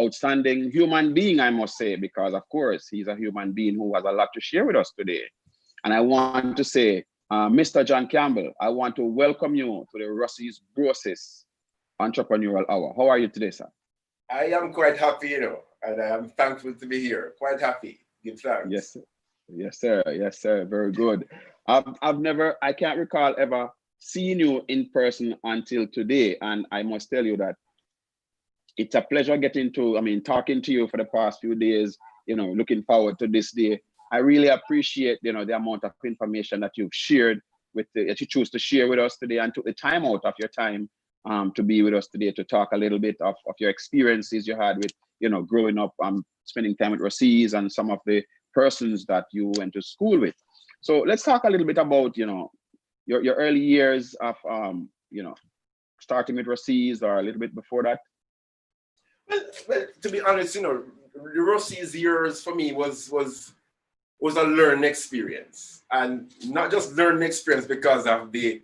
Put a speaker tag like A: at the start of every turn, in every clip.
A: outstanding human being, I must say, because of course he's a human being who has a lot to share with us today. And I want to say, Mr. John Campbell, I want to welcome you to the Ruseas Brosis Entrepreneurial Hour. How are you today, sir?
B: I am quite happy, and I am thankful to be here. Quite happy. Give
A: Yes,
B: thanks.
A: sir. Yes, sir. Yes, sir. Very good. I can't recall ever seeing you in person until today. And I must tell you that it's a pleasure talking to you for the past few days, looking forward to this day. I really appreciate, the amount of information that you've shared that you choose to share with us today and took the time out of your time to be with us today to talk a little bit of your experiences you had with, growing up, spending time with Ruseas and some of the persons that you went to school with. So let's talk a little bit about, your early years of, starting with Ruseas or a little bit before that.
B: Well, to be honest, the Rossi's years for me was a learning experience, and not just learning experience because of the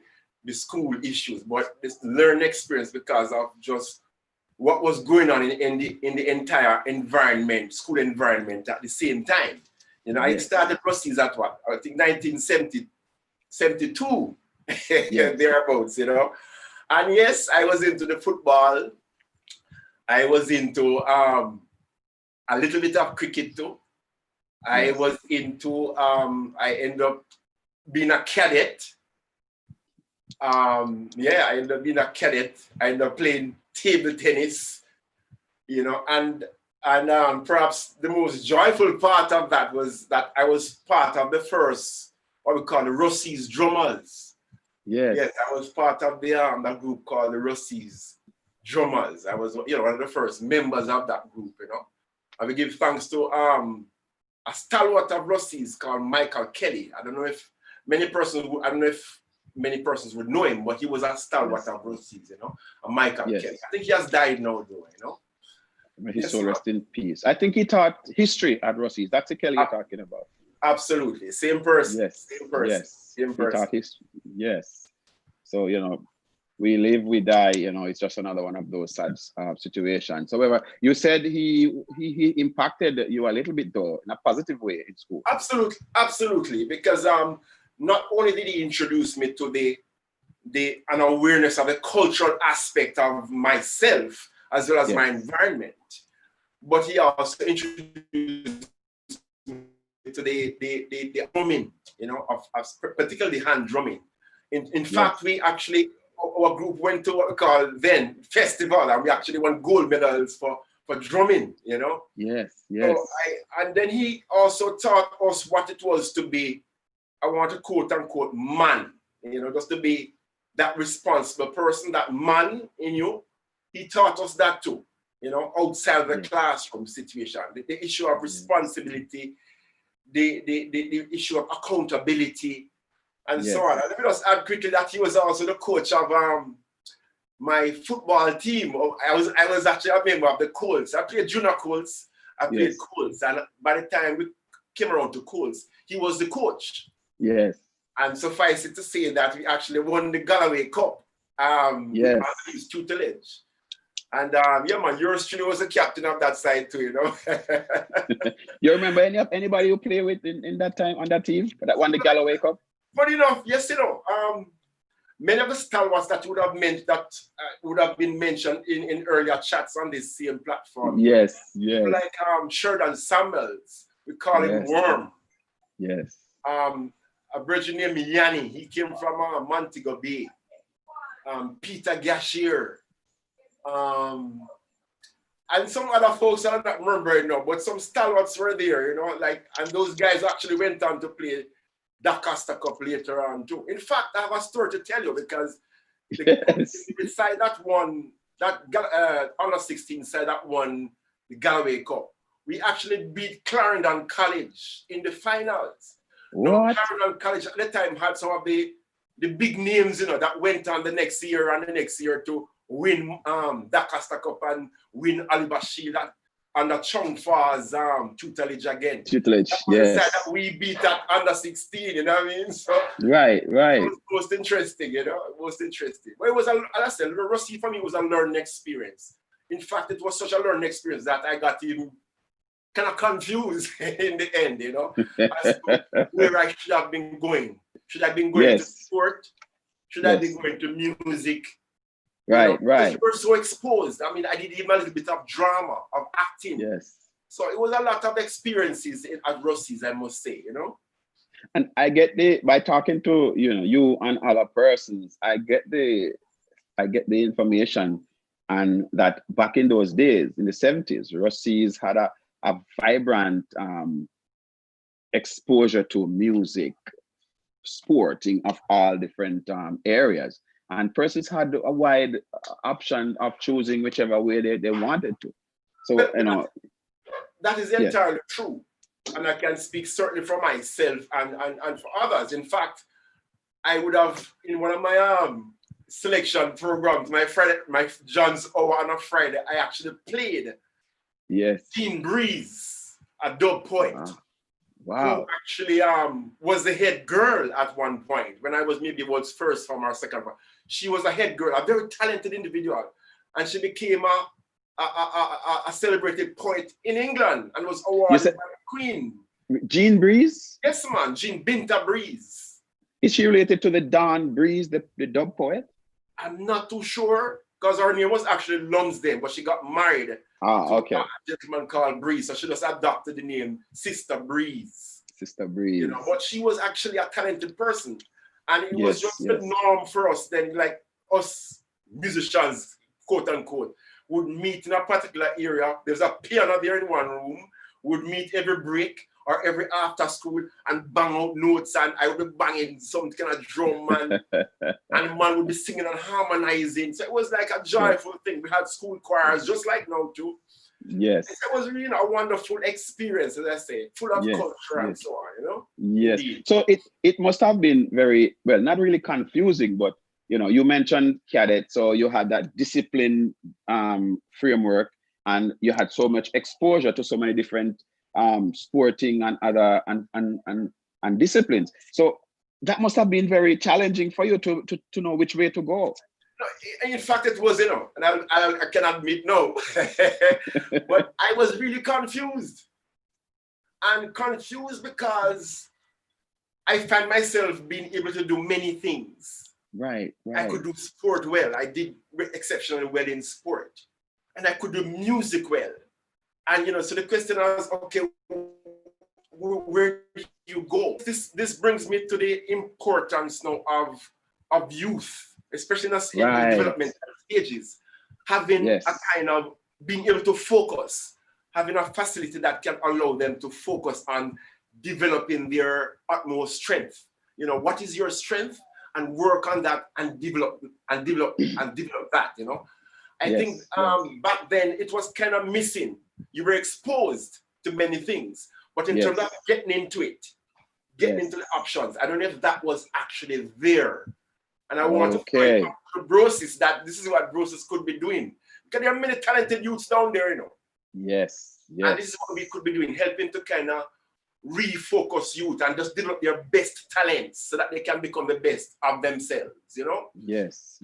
B: school issues, but this learning experience because of just what was going on in the entire environment, school environment at the same time. I started Rossi's at what? I think 1972,
A: Yes.
B: thereabouts, And yes, I was into the football. I was into a little bit of cricket too. I was into, I ended up being a cadet. I ended up being a cadet. I ended up playing table tennis, and perhaps the most joyful part of that was that I was part of the first, what we call the Ruseas Drummers. Yes, I was part of the group called the Ruseas Drummers. I was, one of the first members of that group, I will give thanks to a stalwart of Ruseas called Michael Kelly. I don't know if many persons would know him, but he was a stalwart of Ruseas, a Michael Kelly. I think he has died now, though,
A: May his soul rest in peace. I think he taught history at Ruseas. That's the Kelly you're talking about.
B: Absolutely. Same person.
A: Yes.
B: Same person.
A: Yes.
B: Same person.
A: He taught history. Yes. So, we live, we die, it's just another one of those sad situations. However, you said he impacted you a little bit, though, in a positive way in school.
B: Absolutely. Because not only did he introduce me to an awareness of the cultural aspect of myself as well as my environment, but he also introduced me to the drumming, of particularly hand drumming. In fact, we actually, our group went to what we call then festival, and we actually won gold medals for drumming,
A: Yes.
B: So and then he also taught us what it was to be, I want to quote unquote, man, just to be that responsible person, that man in you. He taught us that too, outside the classroom situation, the issue of responsibility, the issue of accountability, and so on. And let me just add quickly that he was also the coach of my football team. I was actually a member of the Colts. I played junior Colts. I played Colts, and by the time we came around to Colts, he was the coach.
A: Yes.
B: And suffice it to say that we actually won the Galloway Cup under his tutelage. And yours truly was a captain of that side too,
A: You remember anybody you play with in that time on that team that won the Galloway Cup?
B: Funny enough, yes, many of the stalwarts that would have been mentioned in earlier chats on this same platform.
A: Yes.
B: Like Sheridan Samuels, we call him Worm.
A: Yes.
B: A virgin named Yanni, he came from Montego Bay. Peter Gashier. And some other folks I don't remember right now, but some stalwarts were there, and those guys actually went on to play DaCosta Cup later on too. In fact, I have a story to tell you because the side that won, that under 16 side that won the Galloway Cup, we actually beat Clarendon College in the finals.
A: What?
B: Now, Clarendon College at the time had some of the big names, that went on the next year and the next year to win DaCosta Cup and win Ali Bashir under Chung Fa's tutelage again.
A: Tutelage,
B: that was the side that we beat at under 16, you know what I mean? So
A: right.
B: It was most interesting, most interesting. But it was, as I said, Rusty for me was a learning experience. In fact, it was such a learning experience that I got even kind of confused in the end, you know, as to where I should have been going. Should I have been going to
A: Yes.
B: sport? Should I be going to music?
A: Right, right.
B: Because you were so exposed. I mean, I did even a little bit of drama, of acting.
A: Yes.
B: So it was a lot of experiences at Ruseas, I must say, you know.
A: And I get by talking to, you know, you and other persons, I get the information, and that back in those days, in the 70s, Ruseas had a vibrant exposure to music, sporting of all different areas. And persons had a wide option of choosing whichever way they wanted to. So,
B: Well,
A: you know.
B: That is entirely true. And I can speak certainly for myself and for others. In fact, I would have, in one of my selection programs, my John's Hour on a Friday, I actually played Jean Breeze, a dub poet.
A: Wow.
B: Who actually was the head girl at one point when I was maybe was first from our second one. She was a head girl, a very talented individual, and she became a celebrated poet in England and was awarded by the Queen.
A: Jean Breeze?
B: Yes, man, Jean Binta Breeze.
A: Is she related to the Dawn Breeze, the dub poet?
B: I'm not too sure, because her name was actually Lumsden, but she got married to a gentleman called Breeze, so she just adopted the name Sister Breeze.
A: Sister Breeze.
B: You know, but she was actually a talented person. And it was just the norm for us then, like us musicians, quote unquote, would meet in a particular area. There's a piano there in one room, would meet every break or every after school and bang out notes, and I would be banging some kind of drum, man. And the man would be singing and harmonizing. So it was like a joyful thing. We had school choirs just like now too.
A: Yes.
B: It was really a wonderful experience, as I say, full of culture and so on, you know?
A: Yes.
B: Indeed.
A: So it must have been very, well, not really confusing, but you know, you mentioned cadet, so you had that discipline framework, and you had so much exposure to so many different sporting and other and disciplines. So that must have been very challenging for you to know which way to go.
B: No, in fact, it was, you know, and I can admit no, but I was really confused. And confused because I found myself being able to do many things.
A: Right.
B: I could do sport well. I did exceptionally well in sport. And I could do music well. And, you know, so the question was, okay, where do you go? This brings me to the importance now of youth, especially in development stages, having a kind of being able to focus, having a facility that can allow them to focus on developing their utmost strength. You know, what is your strength? And work on that and develop that, you know. I think back then it was kind of missing. You were exposed to many things, but in terms of getting into it, getting into the options, I don't know if that was actually there. And I want to point out to Ruseas that this is what Ruseas could be doing. Because there are many talented youths down there, you know.
A: Yes.
B: And this is what we could be doing, helping to kind of refocus youth and just develop their best talents so that they can become the best of themselves, you know?
A: Yes.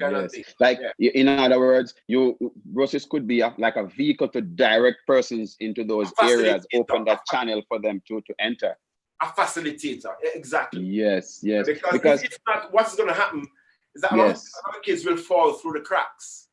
A: Like, in other words, Ruseas could be like a vehicle to direct persons into those areas, open that channel for them to enter. A
B: facilitator, exactly.
A: Yes.
B: Because if not, what's going to happen is that a lot of kids will fall through the cracks.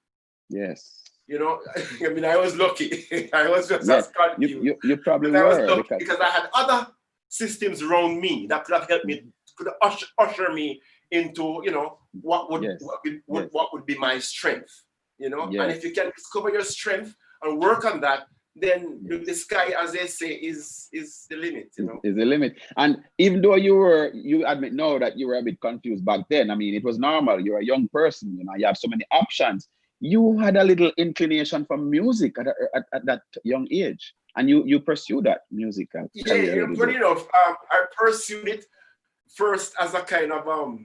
A: Yes.
B: You know, I mean, I was lucky. I was just as confused.
A: You probably were.
B: Because I had other systems around me that could have helped me, could usher me into, you know, what would be my strength, you know? And if you can discover your strength and work on that, then the sky, as they say, is the limit, you know?
A: Is the limit. And even though you admit now that you were a bit confused back then, I mean, it was normal. You're a young person, you know, you have so many options. You had a little inclination for music at that young age, and you pursued that music.
B: Funny enough, I pursued it first as a kind of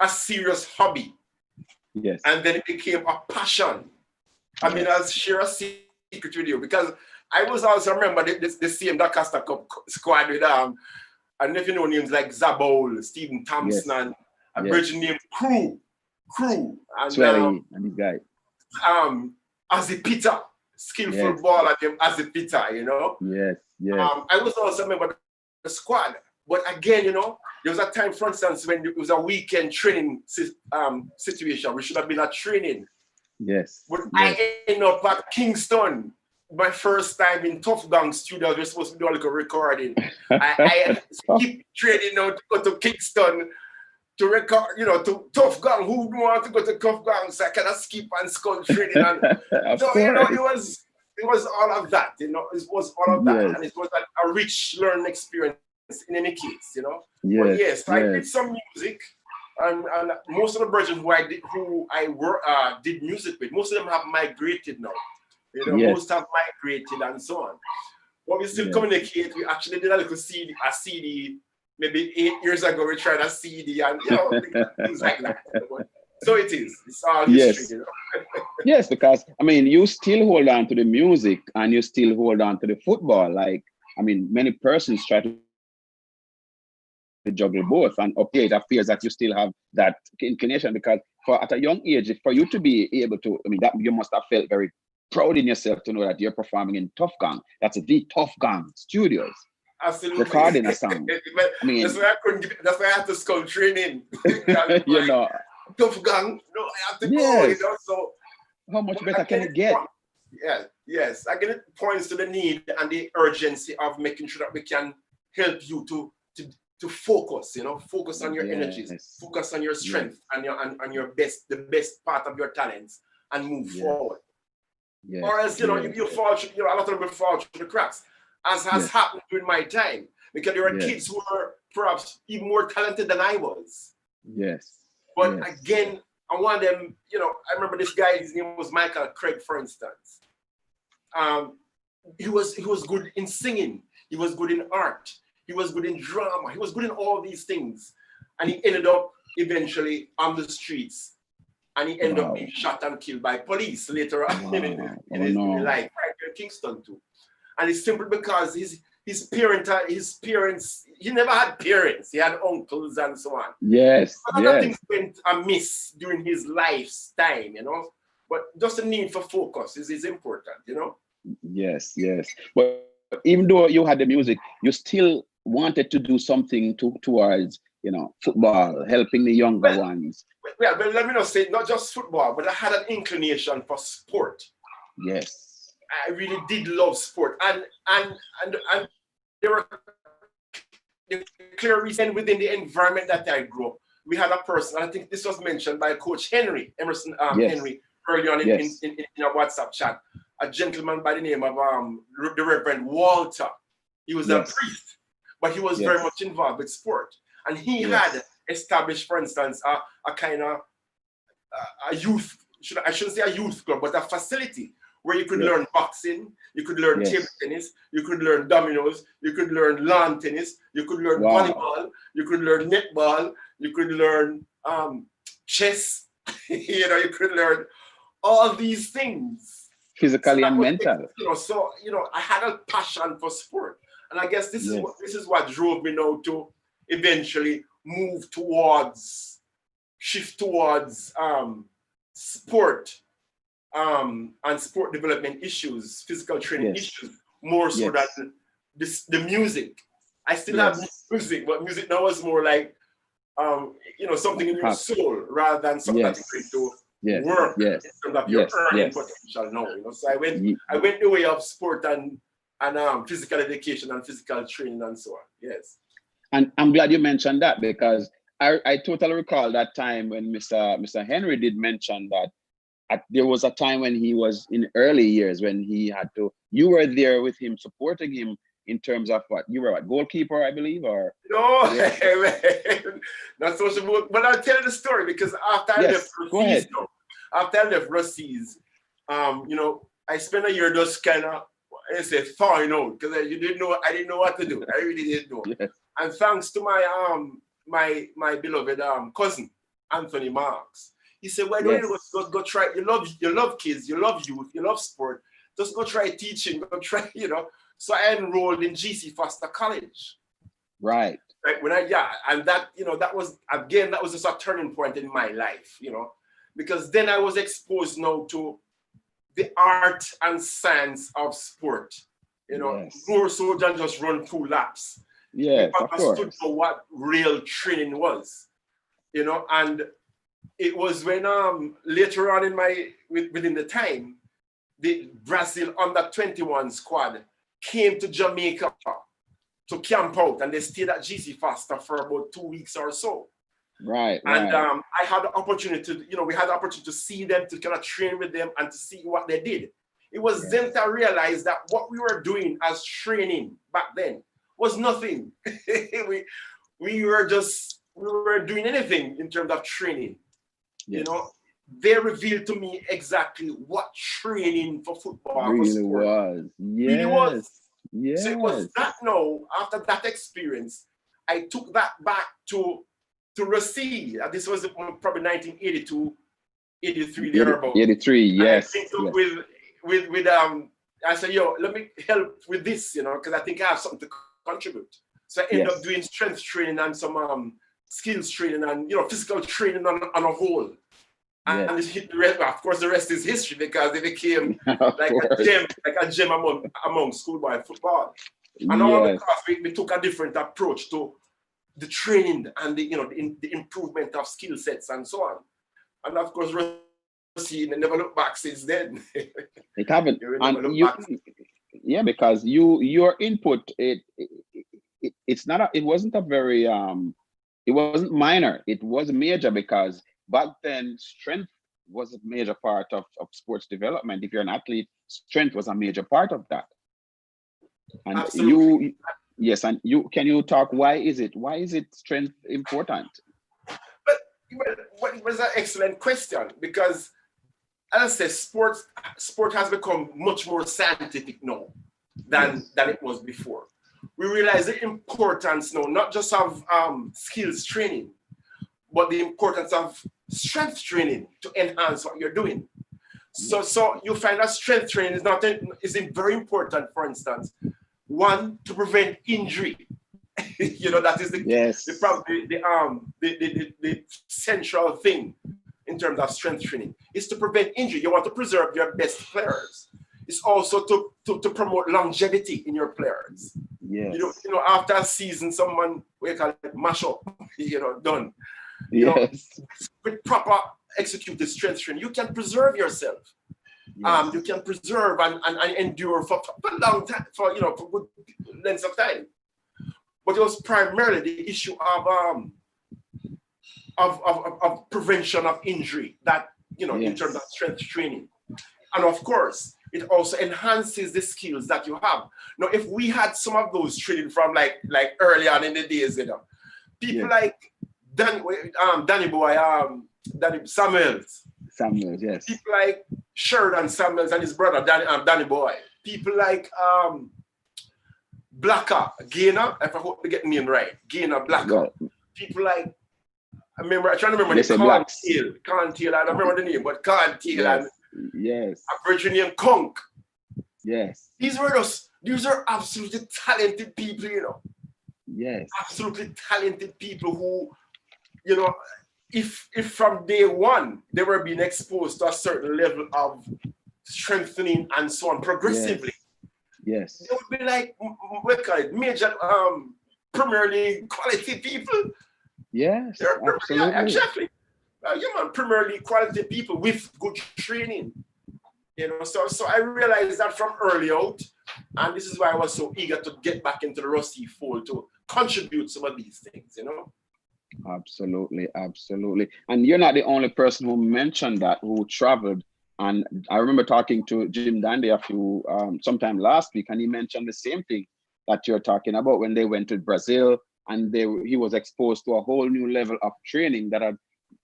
B: a serious hobby.
A: Yes.
B: And then it became a passion. I mean, I'll share a secret with you, because I was also remember the same Doncaster Cup squad with and if you know names like Zabol, Stephen Thompson, and a virgin named Crew, and
A: Swelly, and this guy.
B: as a pitter, skillful baller game as a pitter, you know.
A: Yes, yes.
B: I was also a member of the squad. But again, you know, there was a time, for instance, when it was a weekend training situation. We should have been at training.
A: Yes.
B: But
A: yes.
B: I ended up at Kingston. My first time in Tough Gang Studios. We're supposed to do a little recording. I keep training now to go to Kingston to record, you know, to Tough Gang. Who would want to go to Tough Gang? So I kind of skip and skull training. And so, you know, it was all of that, you know, it was all of that. And it was a rich learning experience in any case, you know. But yes, I did some music, and most of the brethren who I did music with, most of them have migrated now. You know, most have migrated and so on. But we still communicate. We actually did a little CD maybe 8 years ago. We tried a CD and, you know, things like that. So it is. It's all history, you know.
A: Yes, because I mean, you still hold on to the music and you still hold on to the football. Like, I mean, many persons try to juggle both, and okay, it appears that you still have that inclination, because at a young age, for you to be able to, I mean, that you must have felt very proud in yourself to know that you're performing in Tough Gang. That's the Tough Gang Studios.
B: Absolutely.
A: Recording a song. I mean,
B: that's why I had to school training.
A: You know,
B: Tough Gang. No, I have to go. You know, so
A: how much better can it get?
B: Yes. Again, it points to the need and the urgency of making sure that we can help you to focus. You know, focus on your energies, focus on your strength and your best, the best part of your talents, and move forward. Or else, you know, you fall. You know, a lot of them fall through the cracks, as has happened during my time, because there were kids who were perhaps even more talented than I was. But again, I want them, you know, I remember this guy, his name was Michael Craig, for instance. He was good in singing, he was good in art, he was good in drama, he was good in all these things. And he ended up eventually on the streets, and he ended up being shot and killed by police later on in his life, right here in Kingston too. And it's simply because his parents, he never had parents, he had uncles and so on. Other things went amiss during his lifetime, you know. But just the need for focus is important, you know.
A: Yes. But even though you had the music, you still wanted to do something towards, you know, football, helping the younger ones.
B: Well, let me not say not just football, but I had an inclination for sport. I really did love sport, and there were clear reason within the environment that I grew up. We had a person, and I think this was mentioned by Coach Henry Emerson Henry early on in our WhatsApp chat. A gentleman by the name of the Reverend Walter. He was a priest, but he was very much involved with sport, and he had established, for instance, a kind of a youth. I shouldn't say a youth club, but a facility where you could learn boxing, you could learn table tennis, you could learn dominoes, you could learn lawn tennis, you could learn volleyball, you could learn netball, you could learn chess, you know, you could learn all these things.
A: Physically and mental.
B: You know, so, you know, I had a passion for sport. And I guess this is what drove me now to eventually shift towards sport. And sport development issues, physical training issues, more so than the music. I still have music, but music now is more like, you know, something in your soul rather than something that you can work in terms of your earning potential now. You know, so I went the way of sport and physical education and physical training and so on. Yes.
A: And I'm glad you mentioned that, because I totally recall that time when Mr. Henry did mention that. There was a time when he was in early years when he had to, you were there with him, supporting him in terms of what? You were a goalkeeper, I believe, or?
B: No, not so much. But I'll tell you the story, because after I left Ruseas, you know, I spent a year just kind of, I say, thawing out, because I didn't know what to do. I really didn't know. And thanks to my beloved cousin, Anthony Marks. He said, why don't you go try, you love kids, you love youth, you love sport, just go try teaching, go try, you know. So I enrolled in GC Foster College.
A: Right.
B: And that, you know, that was just a turning point in my life, you know, because then I was exposed now to the art and science of sport,
A: Yes.
B: more so than just run 2 laps.
A: Yes,
B: We
A: of
B: understood
A: course.
B: what real training was, and it was when later on in within the time, the Brazil under-21 squad came to Jamaica to camp out, and they stayed at GC Foster for about 2 weeks or so.
A: Right,
B: And
A: right.
B: I had the opportunity to, we had the opportunity to see them, to kind of train with them and to see what they did. It was then that I realized that what we were doing as training back then was nothing. we were doing anything in terms of training.
A: Yes.
B: They revealed to me exactly what training for football, for
A: Really
B: sport,
A: was.
B: really was.
A: Yes.
B: So it was that now, after that experience, I took that back to Ruseas. This was probably 1982, 83, thereabout.
A: 83, yes.
B: And I think with I said, yo, let me help with this, because I think I have something to contribute. So I ended up doing strength training and some skills training and physical training on a whole. And of course, the rest is history, because they became like a gem among schoolboy football. And all because we took a different approach to the training and the improvement of skill sets and so on. And of course, Ruseas never looked back since then.
A: It haven't. And because your input, it's not it wasn't a very it wasn't minor, it was major, because back then strength was a major part of sports development. If you're an athlete, strength was a major part of that. And
B: absolutely.
A: and can you talk, why is it strength important?
B: But it was an excellent question, because as I said, sport has become much more scientific now than it was before. We realize the importance now, not just of skills training, but the importance of strength training to enhance what you're doing. So you find that strength training is very important. For instance, one, to prevent injury. That is the central thing in terms of strength training, is to prevent injury. You want to preserve your best players. It's also to promote longevity in your players.
A: Yes.
B: After a season, someone, we call it mash up, done.
A: Yes.
B: With proper executed strength training, you can preserve yourself. Yes. You can preserve and endure for a long time, for good lengths of time. But it was primarily the issue of prevention of injury that in terms of strength training. And of course, it also enhances the skills that you have. Now, if we had some of those training from like early on in the days, people like Danny Boy, Danny Samuels,
A: yes.
B: People like Sheridan Samuels and his brother Danny Boy. People like Blacker, Gainer, if I hope to get the name right, Gainer Blacker. Yeah. People like, I'm trying to remember the Cantail, I don't remember the name, but Cantail and a virgin named Conk.
A: Yes.
B: These are absolutely talented people,
A: Yes.
B: Absolutely talented people who, if from day one they were being exposed to a certain level of strengthening and so on progressively.
A: Yes.
B: They would be like, what call it, major Premier League quality people.
A: Yes, absolutely.
B: Exactly. Premier League quality people with good training. So I realized that from early out, and this is why I was so eager to get back into the Ruseas fold to contribute some of these things,
A: Absolutely. And you're not the only person who mentioned that, who traveled. And I remember talking to Jim Dandy sometime last week, and he mentioned the same thing that you're talking about when they went to Brazil, and he was exposed to a whole new level of training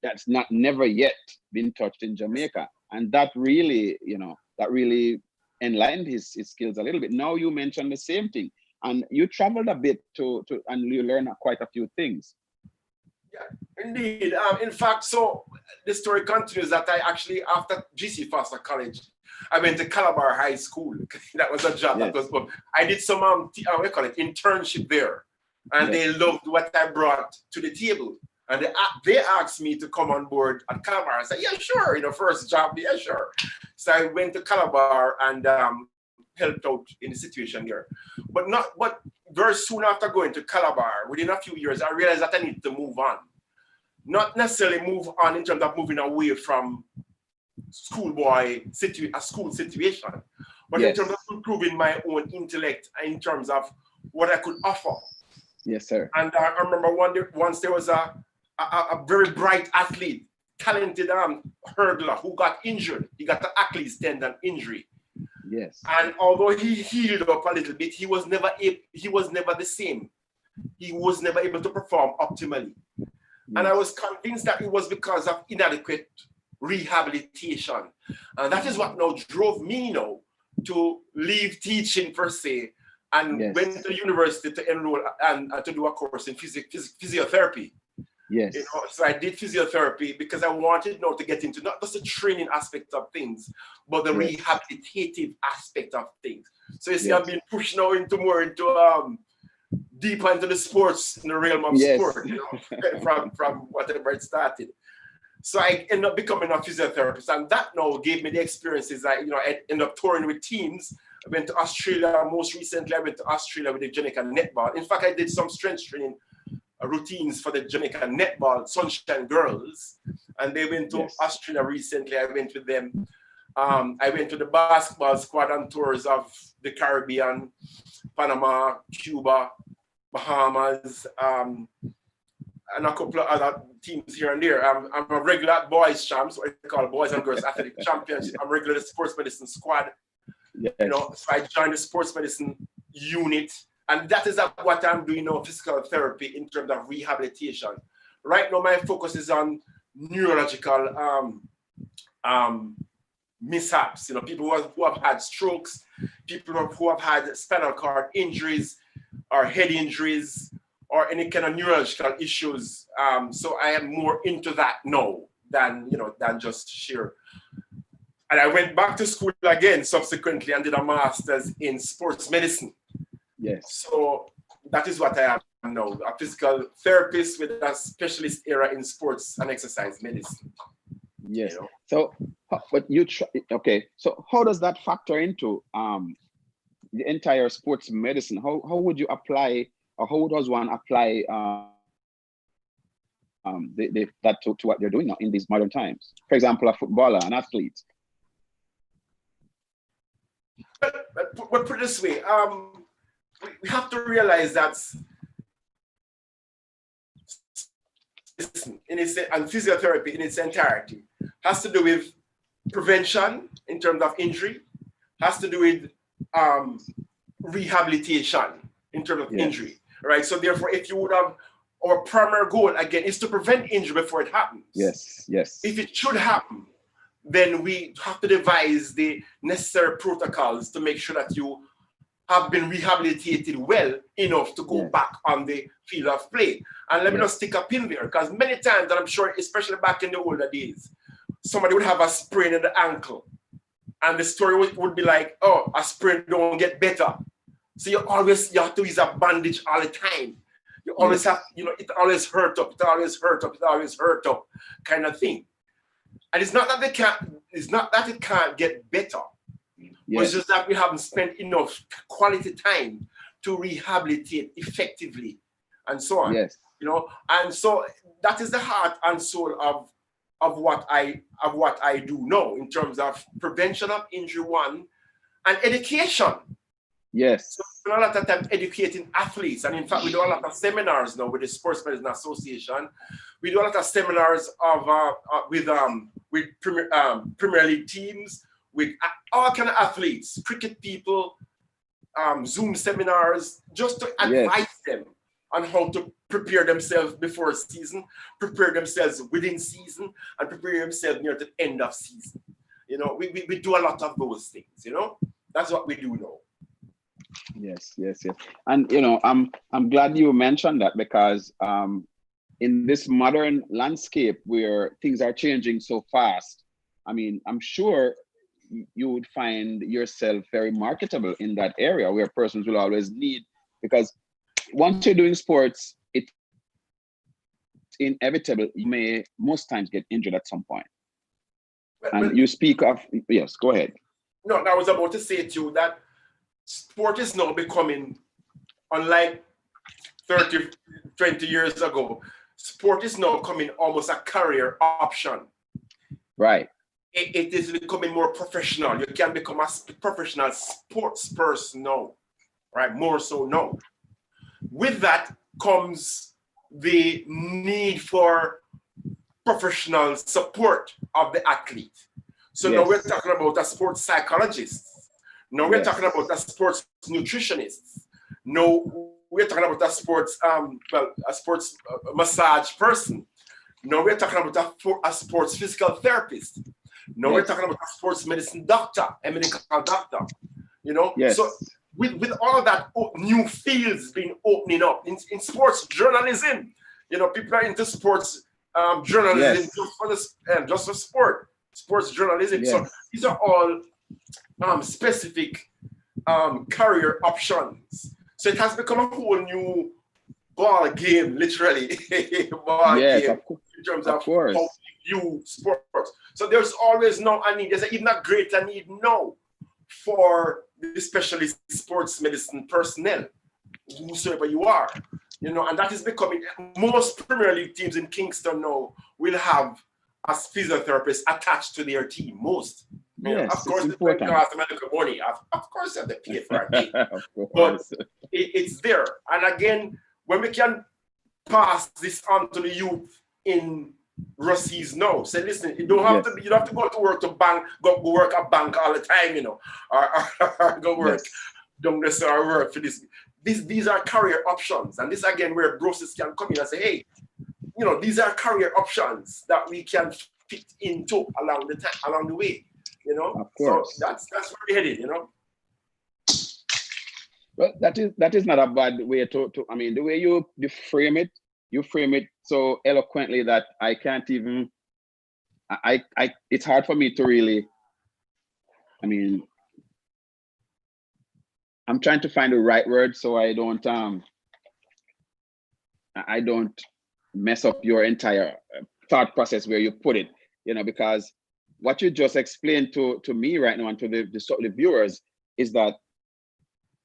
A: that's never yet been touched in Jamaica. And that really, enlightened his skills a little bit. Now you mentioned the same thing, and you traveled a bit and you learned quite a few things.
B: Yeah, indeed. In fact, so the story continues that I actually, after GC Foster College, I went to Calabar High School. That was a job that was booked. I did some internship there, and they loved what I brought to the table. And they asked me to come on board at Calabar. I said, yeah, sure. First job, yeah, sure. So I went to Calabar and helped out in the situation there. But very soon after going to Calabar, within a few years, I realized that I needed to move on. Not necessarily move on in terms of moving away from a school situation, but in terms of improving my own intellect and in terms of what I could offer.
A: Yes, sir.
B: And I remember once there was a very bright athlete, talented hurdler who got injured. He got an Achilles tendon injury.
A: Yes.
B: And although he healed up a little bit, he was never the same. He was never able to perform optimally. Yes. And I was convinced that it was because of inadequate rehabilitation. And that is what now drove me to leave teaching per se and went to university to enroll and to do a course in physiotherapy.
A: Yes.
B: So I did physiotherapy because I wanted to get into not just the training aspect of things, but the rehabilitative aspect of things. So you see, I've been pushed now into deeper into the sports, in the realm of sport, from whatever it started. So I ended up becoming a physiotherapist, and that now gave me the experiences. I ended up touring with teams. I went to Australia. Most recently, I went to Australia with the Jamaican netball. In fact, I did some strength training routines for the Jamaican netball Sunshine Girls, and they went to Australia recently. I went with them. I went to the basketball squad on tours of the Caribbean, Panama, Cuba, Bahamas, and a couple of other teams here and there. I'm a regular at boys champs, what we call boys and girls athletic champions. I'm regular at the sports medicine squad.
A: Yes.
B: So I joined the sports medicine unit, and that is what I'm doing now, physical therapy in terms of rehabilitation. Right now, my focus is on neurological mishaps. People who have had strokes, people who have had spinal cord injuries or head injuries or any kind of neurological issues. So I am more into that now than just sheer. And I went back to school again subsequently and did a master's in sports medicine.
A: Yes.
B: So that is what I am now, a physical therapist with a specialist area in sports and exercise medicine.
A: Yes. So, but so how does that factor into the entire sports medicine? How would you apply, or how does one apply that to what they're doing now in these modern times? For example, a footballer, an athlete.
B: But put it this way, we have to realize that and physiotherapy in its entirety has to do with prevention in terms of injury, has to do with rehabilitation in terms of injury, right? So therefore, if you would have, our primary goal again is to prevent injury before it happens.
A: Yes. If
B: it should happen, then we have to devise the necessary protocols to make sure that you have been rehabilitated well enough to go back on the field of play. And let me just stick a pin there, because many times, and I'm sure especially back in the older days, somebody would have a sprain in the ankle. And the story would be like, oh, a sprain don't get better. So you have to use a bandage all the time. You always have, it always hurt up, kind of thing. And it's not that it can't get better. But it's just that we haven't spent enough quality time to rehabilitate effectively and so on.
A: Yes.
B: And so that is the heart and soul of what I do now in terms of prevention of injury, one, and education.
A: Yes.
B: So a lot of time educating athletes, and in fact we do a lot of seminars now with the Sports Medicine Association. We do a lot of seminars with Premier League teams, with all kind of athletes, cricket people, Zoom seminars, just to advise them on how to prepare themselves before season, prepare themselves within season, and prepare themselves near the end of season. We do a lot of those things. That's what we do now.
A: Yes. And I'm glad you mentioned that, because in this modern landscape where things are changing so fast, I mean, I'm sure you would find yourself very marketable in that area where persons will always need, because once you're doing sports, it's inevitable. You may most times get injured at some point.
B: Well,
A: And you speak of, yes, go ahead.
B: no, I was about to say to you that sport is now becoming, unlike 30, 20 years ago, sport is now becoming almost a career option.
A: Right.
B: It is becoming more professional. You can become a professional sports person now, right? More so now. With that comes the need for professional support of the athlete. So now we're talking about a sports psychologist. Now we're talking about a sports nutritionist. Now we're talking about a sports massage person. Now we're talking about a sports physical therapist. Now we're talking about a sports medicine doctor, a medical doctor. You know, so with all of that new fields being opening up in sports journalism, you know, people are into sports journalism just for sports journalism. So these are all specific career options. So it has become a whole new ball game, literally. Game in terms of how you sports. So there's always now a need. There's even a greater need now for the specialist sports medicine personnel, whosoever you are. You know, and that is becoming, most Premier League teams in Kingston now will have a physiotherapist attached to their team. Most.
A: Yes,
B: of course,
A: it's important.
B: They have the medical money. Of course, they have to pay for it. But it's there. And again, when we can pass this on to the youth in Ruseas now, say, listen, you don't have to. You don't have to go to work go work at bank all the time, you know, or go work. Don't necessarily work for this. These are career options, and this again where BrotherSister can come in and say, hey, you know, these are career options that we can fit into along the way. You know,
A: of course.
B: So that's where we're headed, you know.
A: Well, that is not a bad way to I mean, the way you frame it so eloquently that I can't even it's hard for me to really, I mean, I'm trying to find the right word so I don't mess up your entire thought process where you put it, you know, because what you just explained to me right now and to the viewers is that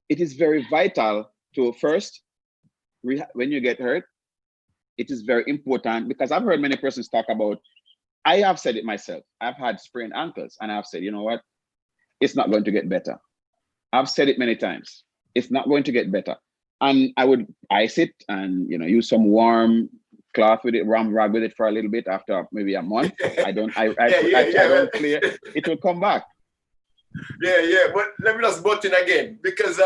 A: it is very vital to first, when you get hurt, it is very important, because I've heard many persons talk about, I have said it myself, I've had sprained ankles and I've said, you know what, it's not going to get better. I've said it many times, it's not going to get better. And I would ice it and, you know, use some warm cloth with it, warm rag with it for a little bit. After maybe a month, I don't clear, it will come back.
B: But let me just butt in again, because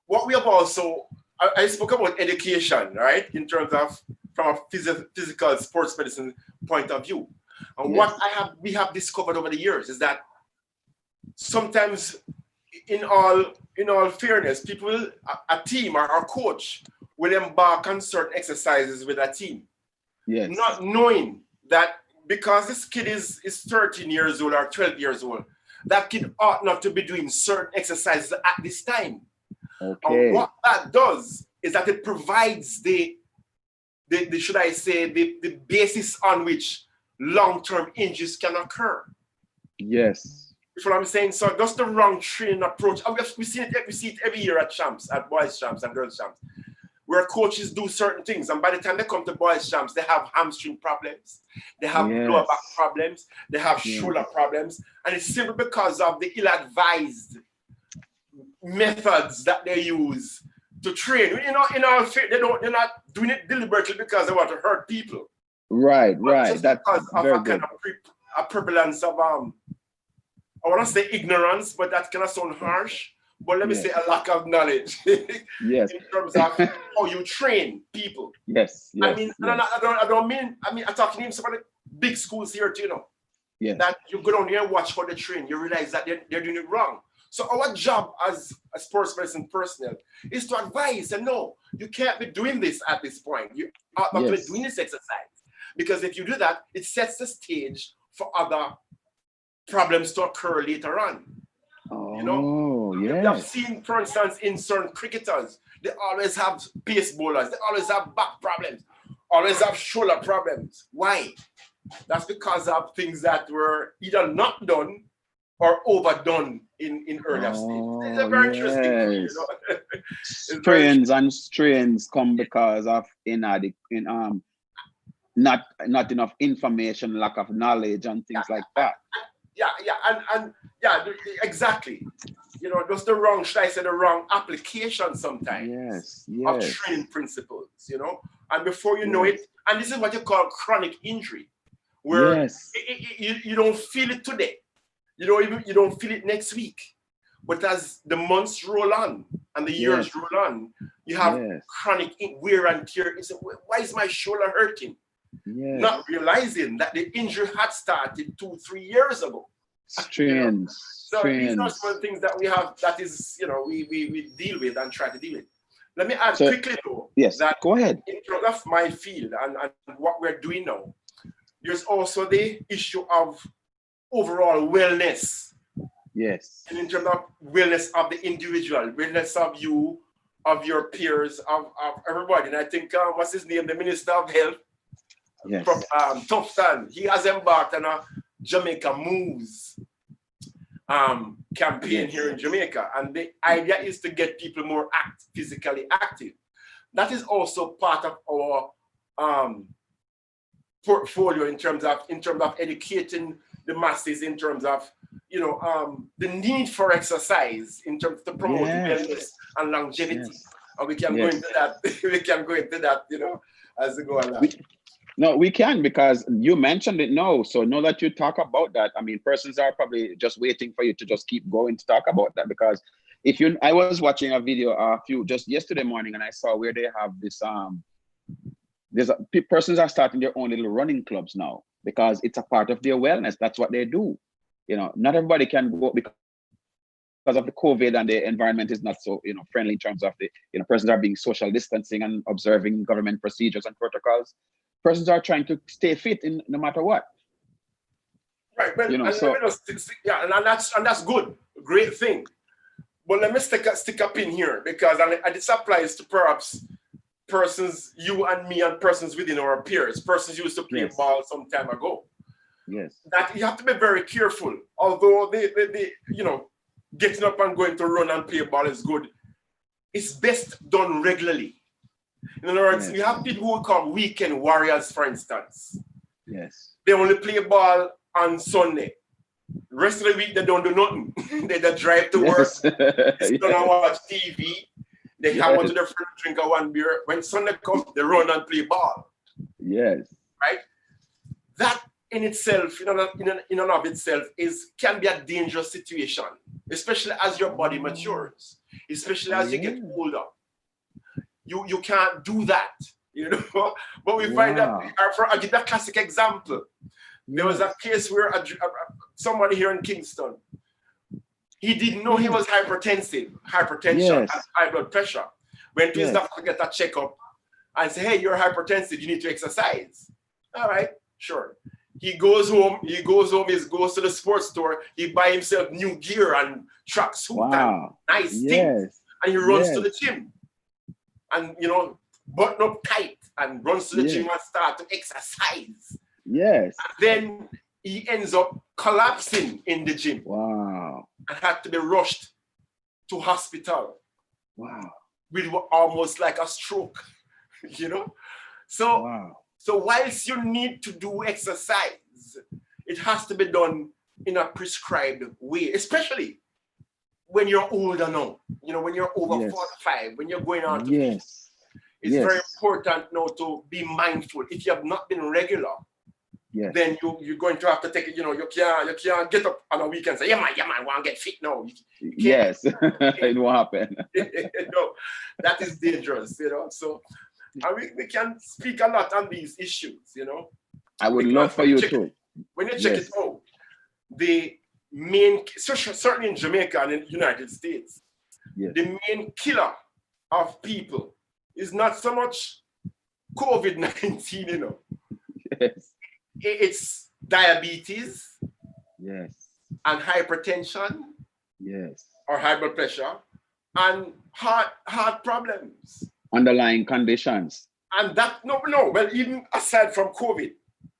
B: what we have also, I spoke about education, right, in terms of from a physical sports medicine point of view. And what we have discovered over the years is that sometimes, in all fairness, people, a team or a coach will embark on certain exercises with a team, not knowing that because this kid is 13 years old or 12 years old, that kid ought not to be doing certain exercises at this time.
A: Okay.
B: And what that does is that it provides the should I say, the basis on which long-term injuries can occur.
A: Yes.
B: You know what I'm saying? So that's the wrong training approach. And we see it every year at champs, at boys champs and girls champs, where coaches do certain things, and by the time they come to boys champs, they have hamstring problems, they have lower back problems, they have shoulder problems, and it's simply because of the ill-advised methods that they use to train. You know, in all fact, they're not doing it deliberately because they want to hurt people.
A: Right.
B: Just that's because of a kind of a prevalence of I want to say ignorance, but that kind of sound harsh. But let me say a lack of knowledge in terms of how you train people.
A: Yes.
B: I mean, I don't mean, I'm talking even some of the big schools here too, you know.
A: Yes.
B: That you go down there and watch how they train, you realize that they're doing it wrong. So our job as a sports medicine personnel is to advise and no, you can't be doing this at this point. You are not be doing this exercise. Because if you do that, it sets the stage for other problems to occur later on.
A: Oh,
B: you know, you have seen, for instance, in certain cricketers, they always have pace bowlers, they always have back problems, always have shoulder problems. Why? That's because of things that were either not done or overdone in earlier stages. It's a very interesting thing, you know.
A: Strains and strains come because of not enough information, lack of knowledge, and things like that.
B: Exactly. You know, just the wrong, should I say, the wrong application sometimes of training principles, you know. And before you know it, and this is what you call chronic injury, where you don't feel it today. You don't feel it next week. But as the months roll on and the years roll on, you have chronic wear and tear. You say, why is my shoulder hurting? Not realizing that the injury had started 2-3 years ago.
A: Strange.
B: So these are some of the things that we have, that is, you know, we deal with and try to deal with. Let me add quickly though, that
A: go ahead.
B: in terms of my field and what we're doing now, there's also the issue of overall wellness.
A: Yes.
B: And in terms of wellness of the individual, wellness of you, of your peers, of everybody. And I think, what's his name? The Minister of Health, Tufton, he has embarked on a Jamaica Moves campaign here in Jamaica. And the idea is to get people more physically active. That is also part of our portfolio in terms of educating the masses, in terms of, you know, the need for exercise, in terms to promote wellness and longevity. And we can go into that. We can go into that, you know, as we go along.
A: No, we can, because you mentioned it now. So now that you talk about that, I mean, persons are probably just waiting for you to just keep going to talk about that. Because I was watching a video just yesterday morning, and I saw where they have this persons are starting their own little running clubs now, because it's a part of their wellness. That's what they do. You know, not everybody can go because of the COVID, and the environment is not so, you know, friendly in terms of the, you know, persons are being social distancing and observing government procedures and protocols. Persons are trying to stay fit in no matter what.
B: Right, well, you know, and that's good, great thing. But let me stick a pin here, because and this applies to perhaps persons, you and me, and persons within our peers. Persons used to play ball some time ago.
A: Yes. That
B: you have to be very careful. Although they you know, getting up and going to run and play ball is good, it's best done regularly. In other words, we have people who call weekend warriors, for instance.
A: Yes.
B: They only play ball on Sunday. The rest of the week, they don't do nothing. They just drive to work, sit down and watch TV. They come out to their friend, drink one beer. When Sunday comes, they run and play ball.
A: Yes.
B: Right? That in itself, in and of itself, can be a dangerous situation, especially as your body matures, especially as you get older. You can't do that, you know. But we find that, I'll give a classic example. There was a case where somebody here in Kingston, he didn't know he was hypertension, and high blood pressure. Went to his doctor to get a checkup and say, hey, you're hypertensive, you need to exercise. All right, sure. He goes home, he goes to the sports store, he buy himself new gear and tracksuit and nice things, and he runs to the gym. And, you know, button up tight and runs to the gym and start to exercise.
A: Yes.
B: And then he ends up collapsing in the gym.
A: Wow.
B: And had to be rushed to hospital.
A: Wow.
B: With almost like a stroke, you know? So, so whilst you need to do exercise, it has to be done in a prescribed way, especially when you're older now, you know, when you're over 45, when you're going on to people, it's very important now to be mindful. If you have not been regular, then you're going to have to take it, you know, you can't get up on a weekend and say, yeah, man, I want to get fit now.
A: Yes, it won't happen.
B: No, that is dangerous, you know. So we can speak a lot on these issues, you know.
A: I would love for you to.
B: When you check it out, the main, certainly in Jamaica and in the United States, the main killer of people is not so much COVID-19, you know.
A: Yes.
B: It's diabetes.
A: Yes.
B: And hypertension.
A: Yes.
B: Or high blood pressure. And heart problems.
A: Underlying conditions.
B: And that, no, well, even aside from COVID,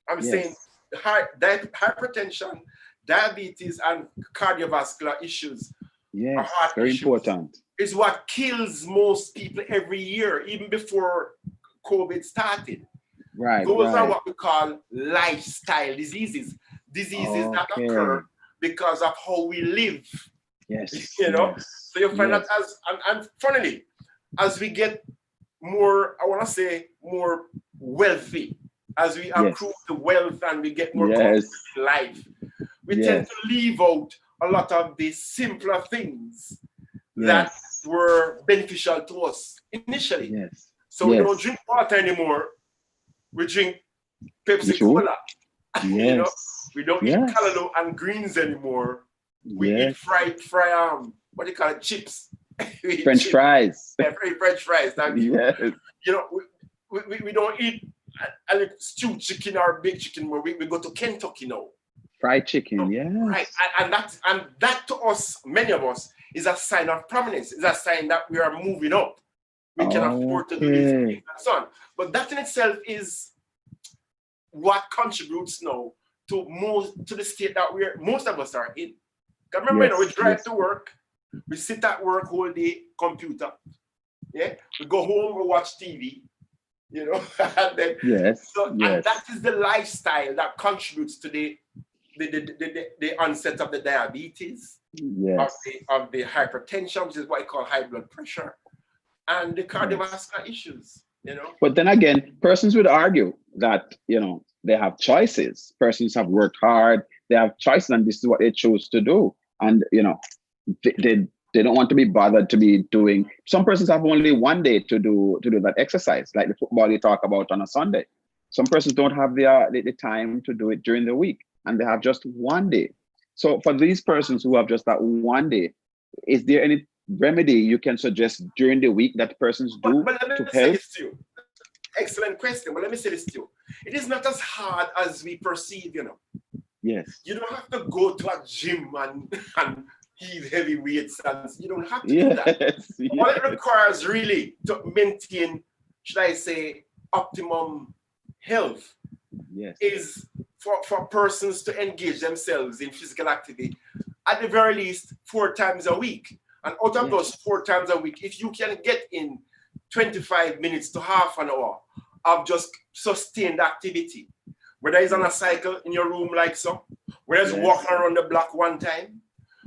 B: I'm saying hypertension, diabetes, and cardiovascular issues,
A: yes,
B: heart
A: very
B: issues,
A: important,
B: is what kills most people every year, even before COVID started.
A: right,
B: Those are
A: right,
B: what we call lifestyle diseases, diseases that occur
A: okay,
B: because of how we live.
A: yes,
B: You know,
A: yes,
B: so you find that
A: yes,
B: as and funnily, as we get more, I want to say more wealthy, as we
A: yes,
B: accrue the wealth and we get more comfortable
A: yes,
B: in life, we tend
A: yes,
B: to leave out a lot of the simpler things that
A: yes,
B: were beneficial to us initially.
A: yes,
B: So we don't
A: yes,
B: drink water anymore. We drink
A: you
B: Pepsi
A: should,
B: Cola. You know,
A: yes,
B: we don't eat
A: yes,
B: callaloo and greens anymore. We eat
A: yes,
B: what do you call it, chips. We eat
A: French
B: chips.
A: fries,
B: Yeah, French fries. Thank you.
A: yes,
B: You know, we don't eat a little stewed chicken or baked chicken. Where we go to Kentucky now.
A: fried chicken,
B: So, right,
A: yes,
B: and that to us, many of us, is a sign of prominence. It's a sign that we are moving up. We can afford to do these things
A: okay,
B: and so on. But that in itself is what contributes now to the state that most of us are in. Because remember, you know, we
A: yes,
B: drive
A: yes,
B: to work, we sit at work whole day, computer. Yeah, we go home, we watch TV, you know, and then
A: yes,
B: and
A: yes,
B: that is the lifestyle that contributes to the onset of the diabetes,
A: yes.
B: of the hypertension, which is what I call high blood pressure, and the
A: Yes.
B: cardiovascular issues, you know.
A: But then again, persons would argue that, they have choices. Persons have worked hard, they have choices, and this is what they choose to do. And, they don't want to be bothered to be doing. Some persons have only one day to do that exercise, like the football you talk about on a Sunday. Some persons don't have the time to do it during the week, and they have just one day. So for these persons who have just that one day, is there any remedy you can suggest during the week that persons do
B: But let me
A: to
B: say
A: help?
B: this to you. Excellent question. But let me say this to you. It is not as hard as we perceive, you know.
A: Yes.
B: You don't have to go to a gym and heave heavy weights, and you don't have to do that.
A: Yes.
B: All it
A: Yes.
B: requires really to maintain, should I say, optimum health
A: Yes.
B: is for persons to engage themselves in physical activity at the very least 4 times a week. And out of those 4 times a week, if you can get in 25 minutes to half an hour of just sustained activity, whether it's on a cycle in your room like so, whether it's walking around the block one time,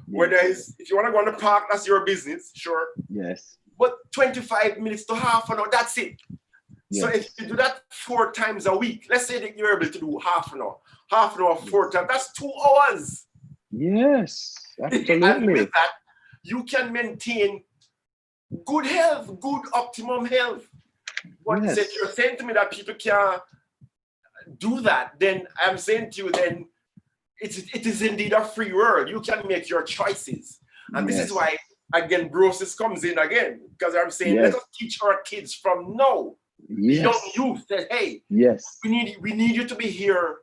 B: whether it's, if you want to go in the park, that's your business, sure.
A: Yes.
B: But 25 minutes to half an hour, that's it.
A: Yes.
B: So if you do that 4 times a week, let's say that you're able to do half an hour 4 times, that's 2 hours.
A: Yes, absolutely.
B: And with that, you can maintain good health, good optimum health. But if you're saying to me that people can't do that, then I'm saying to you, then it is indeed a free world. You can make your choices. And this is why, again, Ruseas comes in again, because I'm saying, let us teach our kids from now, the young youth, that, hey, we need you to be here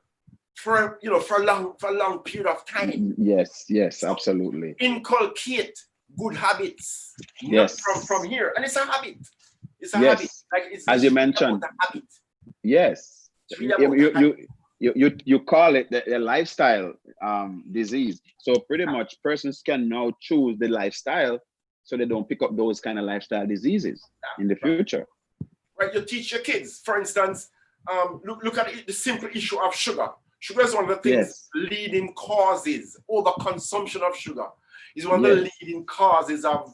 B: for a long period of time.
A: Yes, so absolutely.
B: Inculcate good habits, not from here. And it's a habit. It's a habit. Like it's
A: as you mentioned.
B: A habit.
A: Yes. You call it the lifestyle disease. So pretty much persons can now choose the lifestyle so they don't pick up those kind of lifestyle diseases in the future.
B: Right. You teach your kids, for instance, look at the simple issue of sugar. Sugar is one of the things leading causes, overconsumption of sugar is one of the leading causes of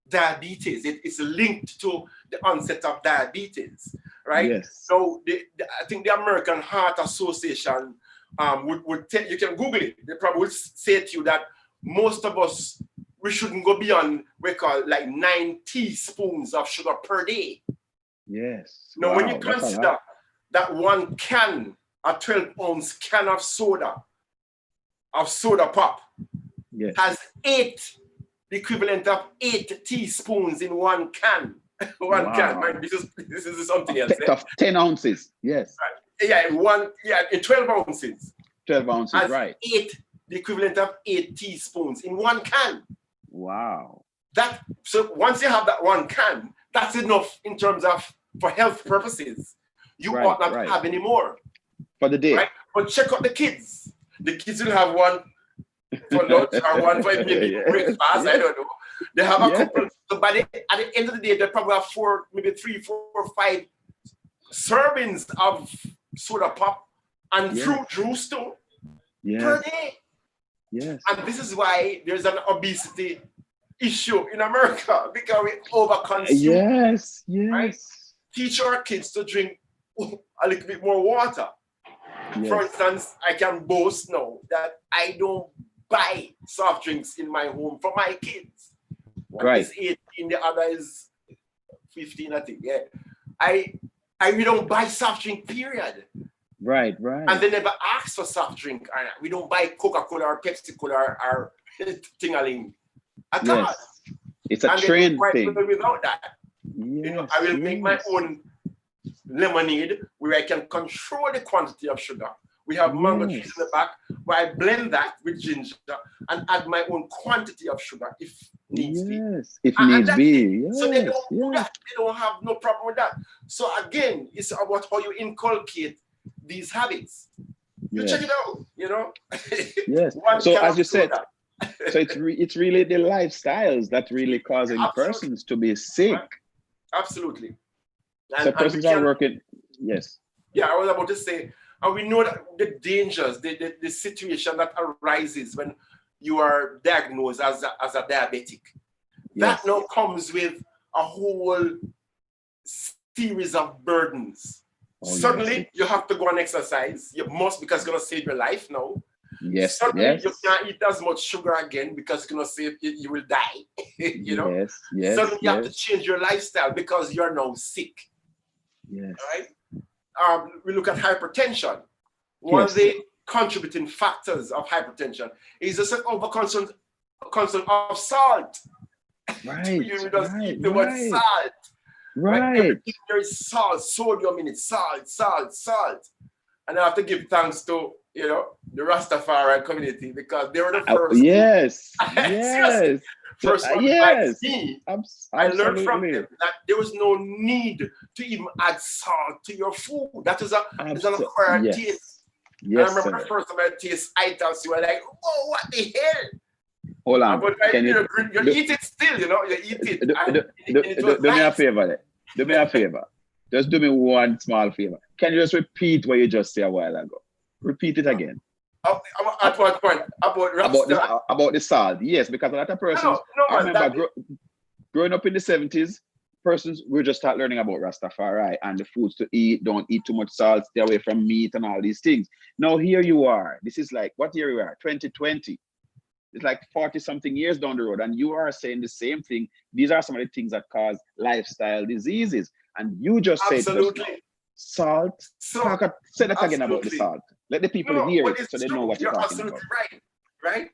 B: diabetes. It's linked to the onset of diabetes, right? So I think the American Heart Association would tell you, can Google it. They probably would say to you that most of us, we shouldn't go beyond we call like 9 teaspoons of sugar per day.
A: Yes.
B: Now, when you consider that one can, a 12-ounce can of soda pop, has the equivalent of 8 teaspoons in one can. Can. Man, this is something else.
A: Of 10 ounces. Yes.
B: Right. In 12 ounces.
A: 12 ounces,
B: has
A: right.
B: The equivalent of 8 teaspoons in one can.
A: Wow.
B: So once you have that one can, that's enough in terms of for health purposes, you
A: Right,
B: ought not
A: right.
B: have any more.
A: For the day.
B: Right? But check out the kids. The kids will have one for lunch or one for maybe
A: Yes,
B: breakfast.
A: yes.
B: I don't know. They have a
A: Yes.
B: couple. So by at the end of the day, they probably have 4, maybe 3, 4, 5 servings of soda pop and
A: Yes.
B: fruit juice too
A: Yes.
B: per day.
A: Yes.
B: And this is why there's an obesity issue in America, because we overconsume.
A: Yes.
B: Right?
A: Yes.
B: Teach our kids to drink a little bit more water.
A: Yes.
B: For instance, I can boast now that I don't buy soft drinks in my home for my kids. One
A: Right.
B: is 18, the other is 15, I think. Yeah. We don't buy soft drink, period.
A: Right, right.
B: And they never ask for soft drink. We don't buy Coca-Cola or Pepsi-Cola or ting-a-ling at all.
A: Yes. It's a
B: And they
A: trend
B: do quite
A: thing.
B: well without that.
A: Yes,
B: You know, I will make my
A: yes.
B: own lemonade where I can control the quantity of sugar. We have mango trees in the back where I blend that with ginger and add my own quantity of sugar if needs be.
A: Yes, if
B: And
A: needs
B: that's
A: be.
B: it.
A: Yes,
B: So they don't do
A: yes.
B: that. They don't have no problem with that. So again, it's about how you inculcate these habits. You
A: Yes.
B: check it out, you know.
A: Yes.
B: One
A: So
B: cannot
A: as you
B: do
A: said,
B: that.
A: so it's really the lifestyles that really causing
B: Absolutely.
A: persons to be sick.
B: Right. Absolutely.
A: So persons are working. Yes.
B: Yeah, I was about to say, and we know that the dangers, the situation that arises when you are diagnosed as a diabetic.
A: Yes.
B: That now comes with a whole series of burdens.
A: Oh,
B: Suddenly,
A: yes.
B: you have to go and exercise. You must, because it's going to save your life now.
A: Yes.
B: Suddenly,
A: Yes.
B: you can't eat as much sugar again because it's going to save you will die. You know?
A: Yes. Yes.
B: Suddenly, you have to
A: Yes.
B: change your lifestyle because you're now sick.
A: Yes.
B: Right? We look at hypertension. One of the contributing factors of hypertension is just an overconsumption of salt.
A: Right.
B: You just eat too much salt.
A: Right.
B: Everything there is salt, sodium in it, salt. And I have to give thanks to, you know, the Rastafari community because they were the first.
A: Yes.
B: Yes. First one
A: yes.
B: me.
A: Absolutely.
B: I learned from them that there was no need to even add salt to your food. That is an acquired taste.
A: Yes,
B: and I remember the first time I tasted itas, you were like, whoa, what the hell?
A: Hold on.
B: But you eat it still, you know, you eat it.
A: Do me a favor. Do me a favor. Just do me one small favor. Can you just repeat what you just said a while ago? Repeat it again.
B: At what point?
A: About the salt. Yes, because a lot of persons, I remember growing up in the 70s, persons will just start learning about Rastafari and the foods to eat. Don't eat too much salt, stay away from meat and all these things. Now here you are. This is like, what year you are? 2020. It's like 40 something years down the road, and you are saying the same thing. These are some of the things that cause lifestyle diseases. And you just said salt. Say that again about the salt. Let the people hear it so they know what you're talking about.
B: Right?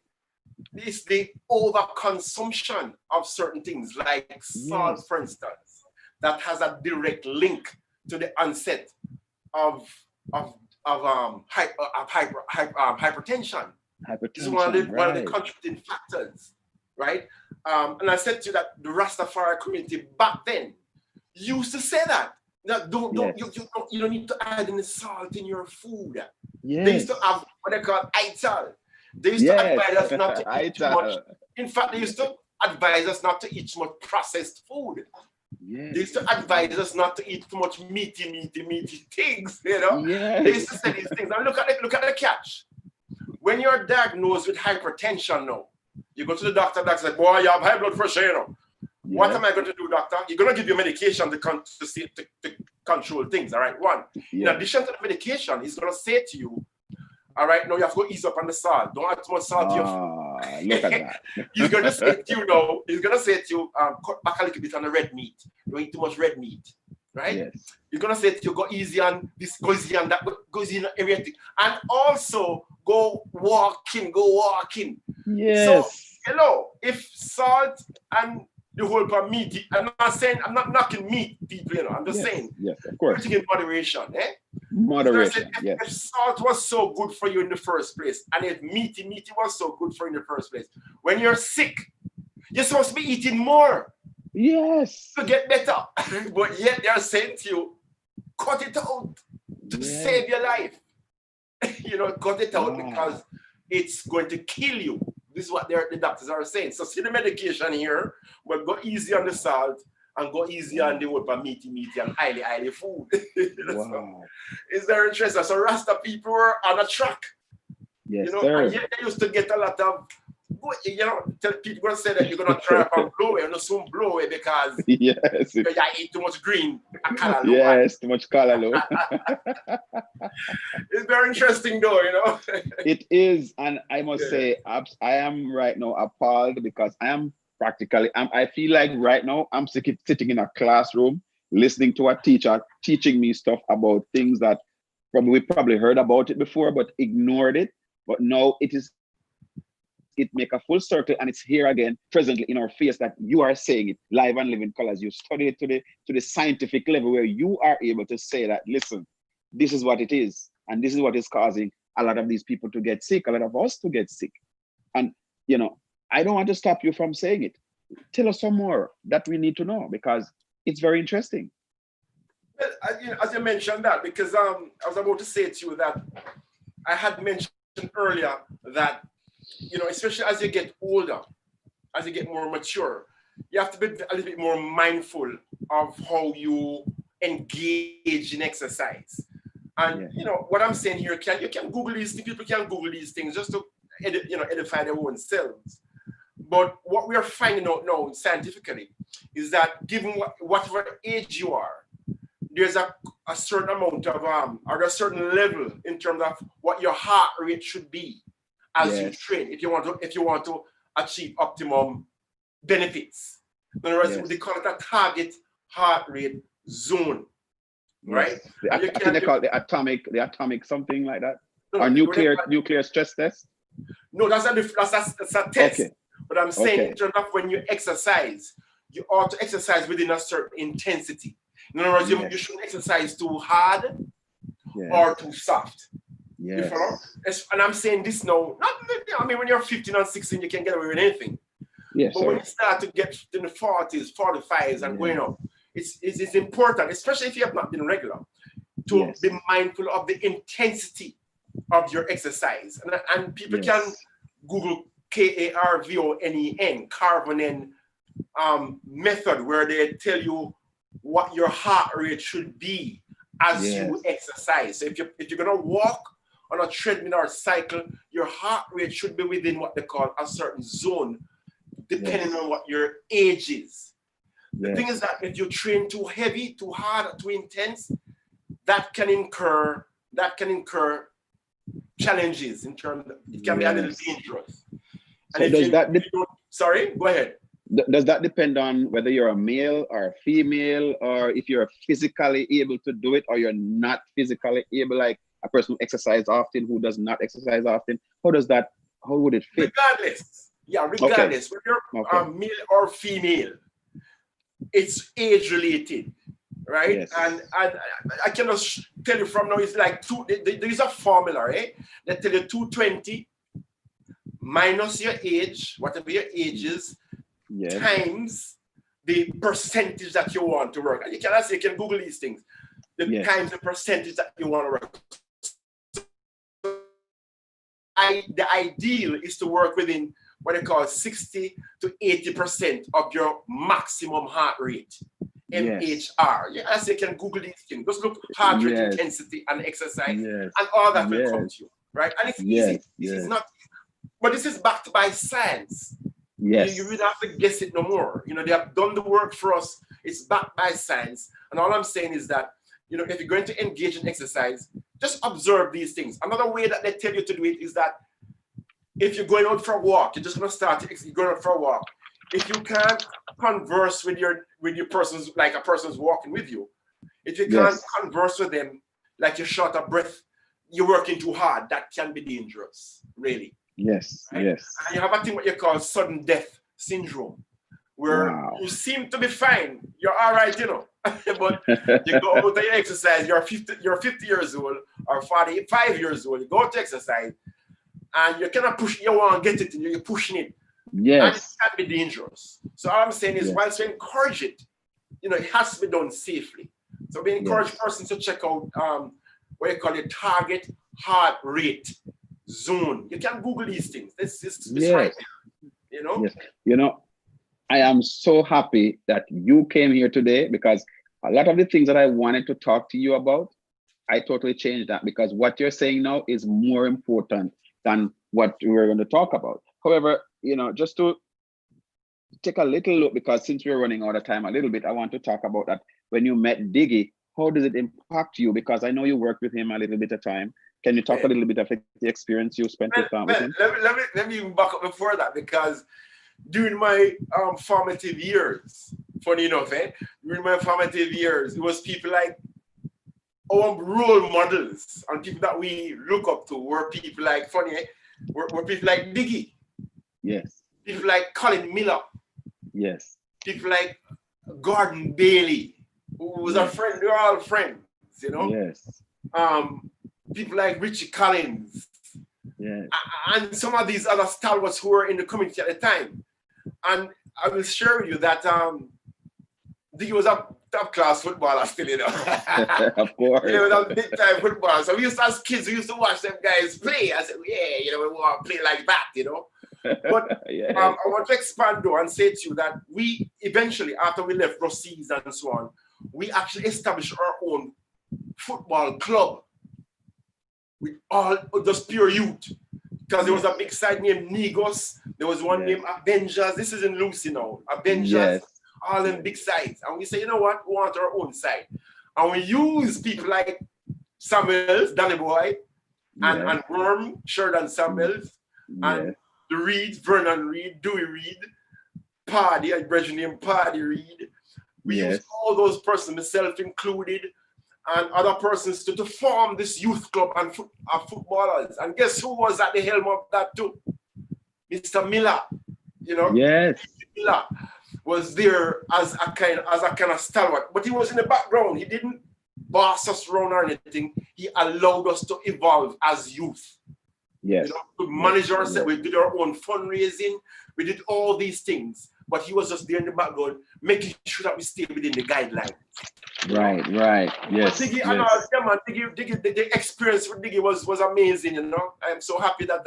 B: It's the overconsumption of certain things, like salt, for instance, that has a direct link to the onset of hypertension. This is one of the contributing factors, right? And I said to you that the Rastafari community back then used to say that. You don't need to add any salt in your food. Yes. They used to have what they call ital. They used to advise us not to eat too much. In fact, they used to advise us not to eat too much processed food. Yes. They used to advise us not to eat too much meaty things, you know? Yes. They used to say these things. Now look at the catch. When you're diagnosed with hypertension now, you go to the doctor says, boy, you have high blood pressure, you know. Yes. What am I going to do, doctor? You're going to give you medication to control things, all right? One, in addition to the medication, he's going to say to you, all right, now you have to go ease up on the salt. Don't add too much salt to your food.
A: Look at that.
B: He's going to say to you now, cut back a little bit on the red meat. Don't eat too much red meat, right? Yes. He's going to say to you, go easy on this, go easy on that, go easy on everything. And also, go walking. Yes. So, hello, if salt and the whole part meat, I'm not knocking meat people, you know, I'm just saying.
A: Yes, of course.
B: Everything in moderation, eh?
A: Moderation,
B: if salt was so good for you in the first place, and if meaty was so good for you in the first place, when you're sick, you're supposed to be eating more.
A: Yes.
B: to get better. But yet they are saying to you, cut it out to
A: Yes.
B: save your life. Cut it out because
A: Wow.
B: it's going to kill you. This is what the doctors are saying. So see the medication here, but go easy on the salt and go easy on
A: Wow.
B: the wood for meaty and highly food. So
A: Wow.
B: it's very interesting. So Rasta people were on a track,
A: Yes,
B: and
A: sir.
B: yet they used to get a lot of, tell people going to say that you're going to try up and blow away, and not soon blow away because
A: Yes.
B: you eat too much green, a color low.
A: Yes. Too much calalo.
B: It's very interesting though.
A: It is, and I must
B: Yeah.
A: say, I am right now appalled because I am practically. I feel like right now I'm sitting in a classroom listening to a teacher teaching me stuff about things that probably we probably heard about it before, but ignored it. But now it make a full circle and it's here again, presently in our face that you are saying it live and living colors. You study it to the scientific level where you are able to say that, listen, this is what it is, and this is what is causing a lot of these people to get sick, a lot of us to get sick. And you know, I don't want to stop you from saying it. Tell us some more that we need to know because it's very interesting.
B: Well, as you mentioned that, because I was about to say to you that I had mentioned earlier that especially as you get older, as you get more mature, you have to be a little bit more mindful of how you engage in exercise. And
A: Yeah.
B: what I'm saying here, you can Google these things. People can Google these things just to edify their own selves. But what we are finding out now scientifically is that given whatever age you are, there's a certain amount of or a certain level in terms of what your heart rate should be as you
A: Yes.
B: train if you want to achieve optimum benefits. In other words, they
A: Yes.
B: call it a target heart rate zone,
A: Yes.
B: right? And you
A: I think
B: can
A: they call it the atomic something like that,
B: no,
A: or
B: no,
A: nuclear stress test.
B: no, that's a test.
A: Okay.
B: But I'm saying in
A: Okay.
B: terms of when you exercise, you ought to exercise within a certain intensity. In other words, you
A: Yes.
B: shouldn't exercise too hard or
A: Yes.
B: too soft. You follow?
A: Yes.
B: And I'm saying this now, not, I mean, when you're 15 and 16, you can get away with anything.
A: Yes,
B: But when you
A: sir.
B: start to get in the 40s, 45s, and going
A: Yes.
B: up, it's important, especially if you have not been regular, to
A: Yes.
B: be mindful of the intensity of your exercise. And people can
A: Yes.
B: Google Carvonen method where they tell you what your heart rate should be as you
A: Yes.
B: exercise. So if you're gonna walk on a treadmill or cycle, your heart rate should be within what they call a certain zone, depending
A: Yes.
B: on what your age is. The thing is
A: Yes.
B: that if you train too heavy, too hard, too intense, that can incur challenges in terms of, it can be a little
A: Yes.
B: dangerous. And
A: So
B: if
A: does
B: you,
A: that
B: if you don't, sorry, go ahead.
A: does that depend on whether you're a male or a female, or if you're physically able to do it or you're not physically able, like a person who exercises often, who does not exercise often? How would it fit?
B: Regardless, yeah,
A: Okay.
B: regardless, whether you're
A: Okay.
B: male or female, it's age related, right? And
A: Yes.
B: I can just tell you from now, it's like there is a formula, right? That tell you 220 minus your age, whatever your age is,
A: Yes.
B: times the percentage that you want to work. And you can Google these things. The
A: Yes.
B: times the percentage that you want to work. The ideal is to work within what they call 60 to 80% of your maximum heart rate,
A: Yes.
B: MHR. Yeah, as you can Google these things. Just look heart rate
A: Yes.
B: intensity and exercise,
A: Yes.
B: and all that will come
A: Yes.
B: to you, right? And it's easy.
A: Yes.
B: This is
A: Yes.
B: not, but this is backed by science. You
A: Yes.
B: really have to guess it no more. They have done the work for us. It's backed by science. And all I'm saying is that, if you're going to engage in exercise, just observe these things. Another way that they tell you to do it is that if you're going out for a walk, you're just going to start, you're going out for a walk. If you can't converse with your persons, like a person's walking with you, if you can't
A: Yes.
B: converse with them like you're short of breath, you're working too hard, that can be dangerous, really.
A: Yes.
B: Right?
A: Yes.
B: And you have a thing what you call sudden death syndrome, where
A: Wow.
B: you seem to be fine, you're all right, but you go out to exercise, you're 50 years old or 45 years old, you go to exercise, and you cannot push, you want to get it, and you're pushing it, And it
A: Yes.
B: can be dangerous. So all I'm saying is,
A: Yes.
B: whilst you encourage it, it has to be done safely. So we encourage
A: Yes.
B: persons to check out what you call your target heart rate zone. You can Google these things. It's right
A: Yes.
B: there,
A: Yes. You know, I am so happy that you came here today, because a lot of the things that I wanted to talk to you about, I totally changed that, because what you're saying now is more important than what we were going to talk about. However, just to take a little look, because since we're running out of time a little bit, I want to talk about that. When you met Diggy, how does it impact you? Because I know you worked with him a little bit of time. Can you talk a little bit of the experience you spent with him?
B: Let me even back up before that, because during my formative years, funny enough, during my formative years, it was people like our role models and people that we look up to were people like, were people like Diggy.
A: Yes.
B: People like Colin Miller.
A: Yes.
B: People like Gordon Bailey, who was a friend. They're all friends,
A: Yes.
B: People like Richie Collins.
A: Yes.
B: And some of these other stalwarts who were in the community at the time. And I will share with you that Diggy was a top class footballer still,
A: Of course.
B: He was a big time footballer. So we used to, as kids, we used to watch them guys play. I said, yeah, we want to play like that, But
A: Yes.
B: I want to expand though and say to you that we eventually, after we left Ruseas and so on, we actually established our own football club with all just pure youth. Because there was a big side named Negos, there was one named Avengers. This is in Lucy now. Avengers, all them big sides. And we say, you know what? We want our own side. And we use people like Samuels, Danny Boy, and Worm, Sheridan Samuels, and the Reed, Vernon Reed, Dewey Reed, Paddy, a brother named Paddy Reed. We use all those persons, myself included, and other persons to form this youth club and footballers. And guess who was at the helm of that too? Mr. Miller.
A: Yes.
B: Mr. Miller was there as a kind of stalwart, but he was in the background. He didn't boss us around or anything. He allowed us to evolve as youth.
A: Yes.
B: To manage ourselves. We did our own fundraising. We did all these things. But he was just there in the background, making sure that we stay within the guidelines.
A: Right. Yes.
B: Diggy, the experience with Diggy was amazing, I am so happy that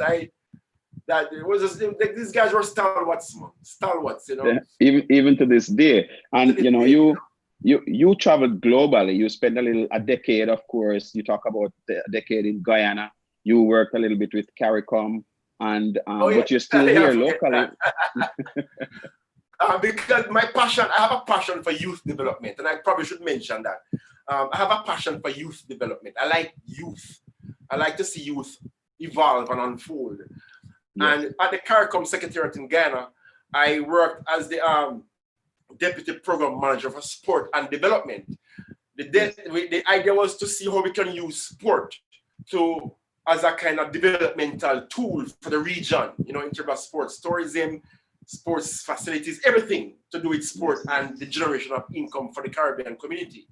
B: it was just, these guys were stalwarts,
A: Even to this day. And you traveled globally. You spent a decade, of course. You talk about a decade in Guyana. You worked a little bit with CARICOM, and but you're still here locally.
B: Because I have a passion for youth development, and I probably should mention that. I have a passion for youth development. I like youth. I like to see youth evolve and unfold. Yes. And at the CARICOM Secretariat in Ghana, I worked as the Deputy Program Manager for Sport and Development. The idea was to see how we can use sport as a kind of developmental tool for the region, in terms of sports tourism, sports facilities, everything to do with sport and the generation of income for the Caribbean community.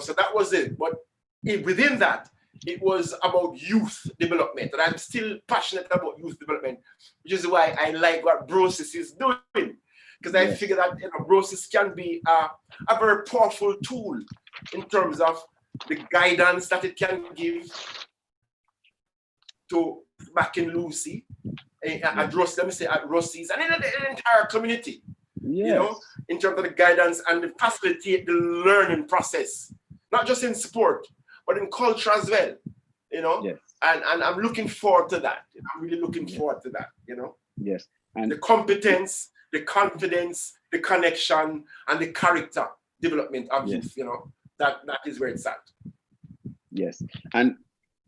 B: So that was it. But within that, it was about youth development. And I'm still passionate about youth development, which is why I like what BrotherSister is doing. Because I figure that BrotherSister can be a very powerful tool in terms of the guidance that it can give to back in Lucy, at Ruseas, and in the entire community, in terms of the guidance and the facilitate the learning process, not just in sport, but in culture as well, and I'm looking forward to that. I'm really looking forward to that,
A: Yes. And
B: the competence, the confidence, the connection, and the character development of youth, that is where it's at.
A: Yes. And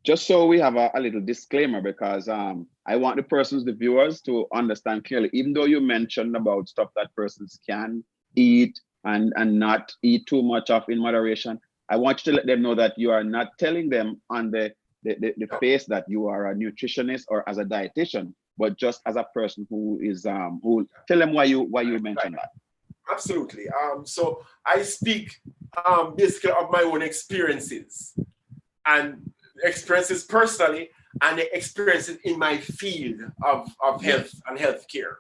A: just so we have a little disclaimer, because I want the viewers to understand clearly, even though you mentioned about stuff that persons can eat and not eat too much of in moderation, I want you to let them know that you are not telling them on the face that you are a nutritionist or as a dietitian, but just as a person who is who tell them why you mentioned that.
B: Absolutely. So I speak basically of my own experiences and experiences personally, and the experiences in my field of health and healthcare,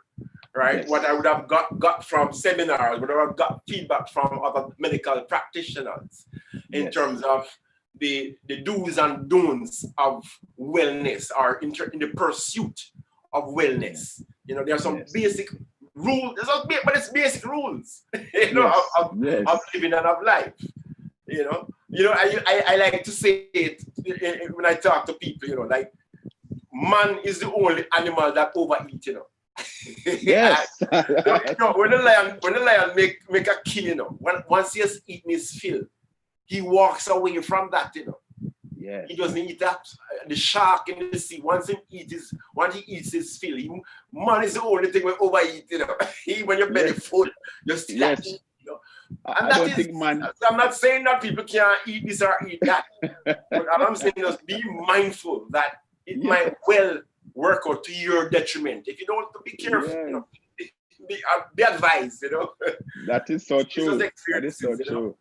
B: right?
A: Yes.
B: What I would have got from seminars, what I would have got feedback from other medical practitioners in terms of the do's and don'ts of wellness, or in the pursuit of wellness. You know, there are some basic rules, but it's basic rules, you know, of living and of life. You know, I like to say it when I talk to people, you know, like, man is the only animal that overeat, you know.
A: Yes.
B: You know, when the lion make a kill, you know, once he has eaten his fill, he walks away from that, you know.
A: Yes.
B: He doesn't eat that. The shark in the sea, once he eats his fill, man is the only thing we overeat, you know. When you're belly full, you're still eating, you know. And
A: I don't think, man.
B: I'm not saying that people can't eat this or eat that, but I'm saying just be mindful that it might well work out to your detriment. If you don't, be careful, you know. Be advised, you know.
A: That is so true. That is so true.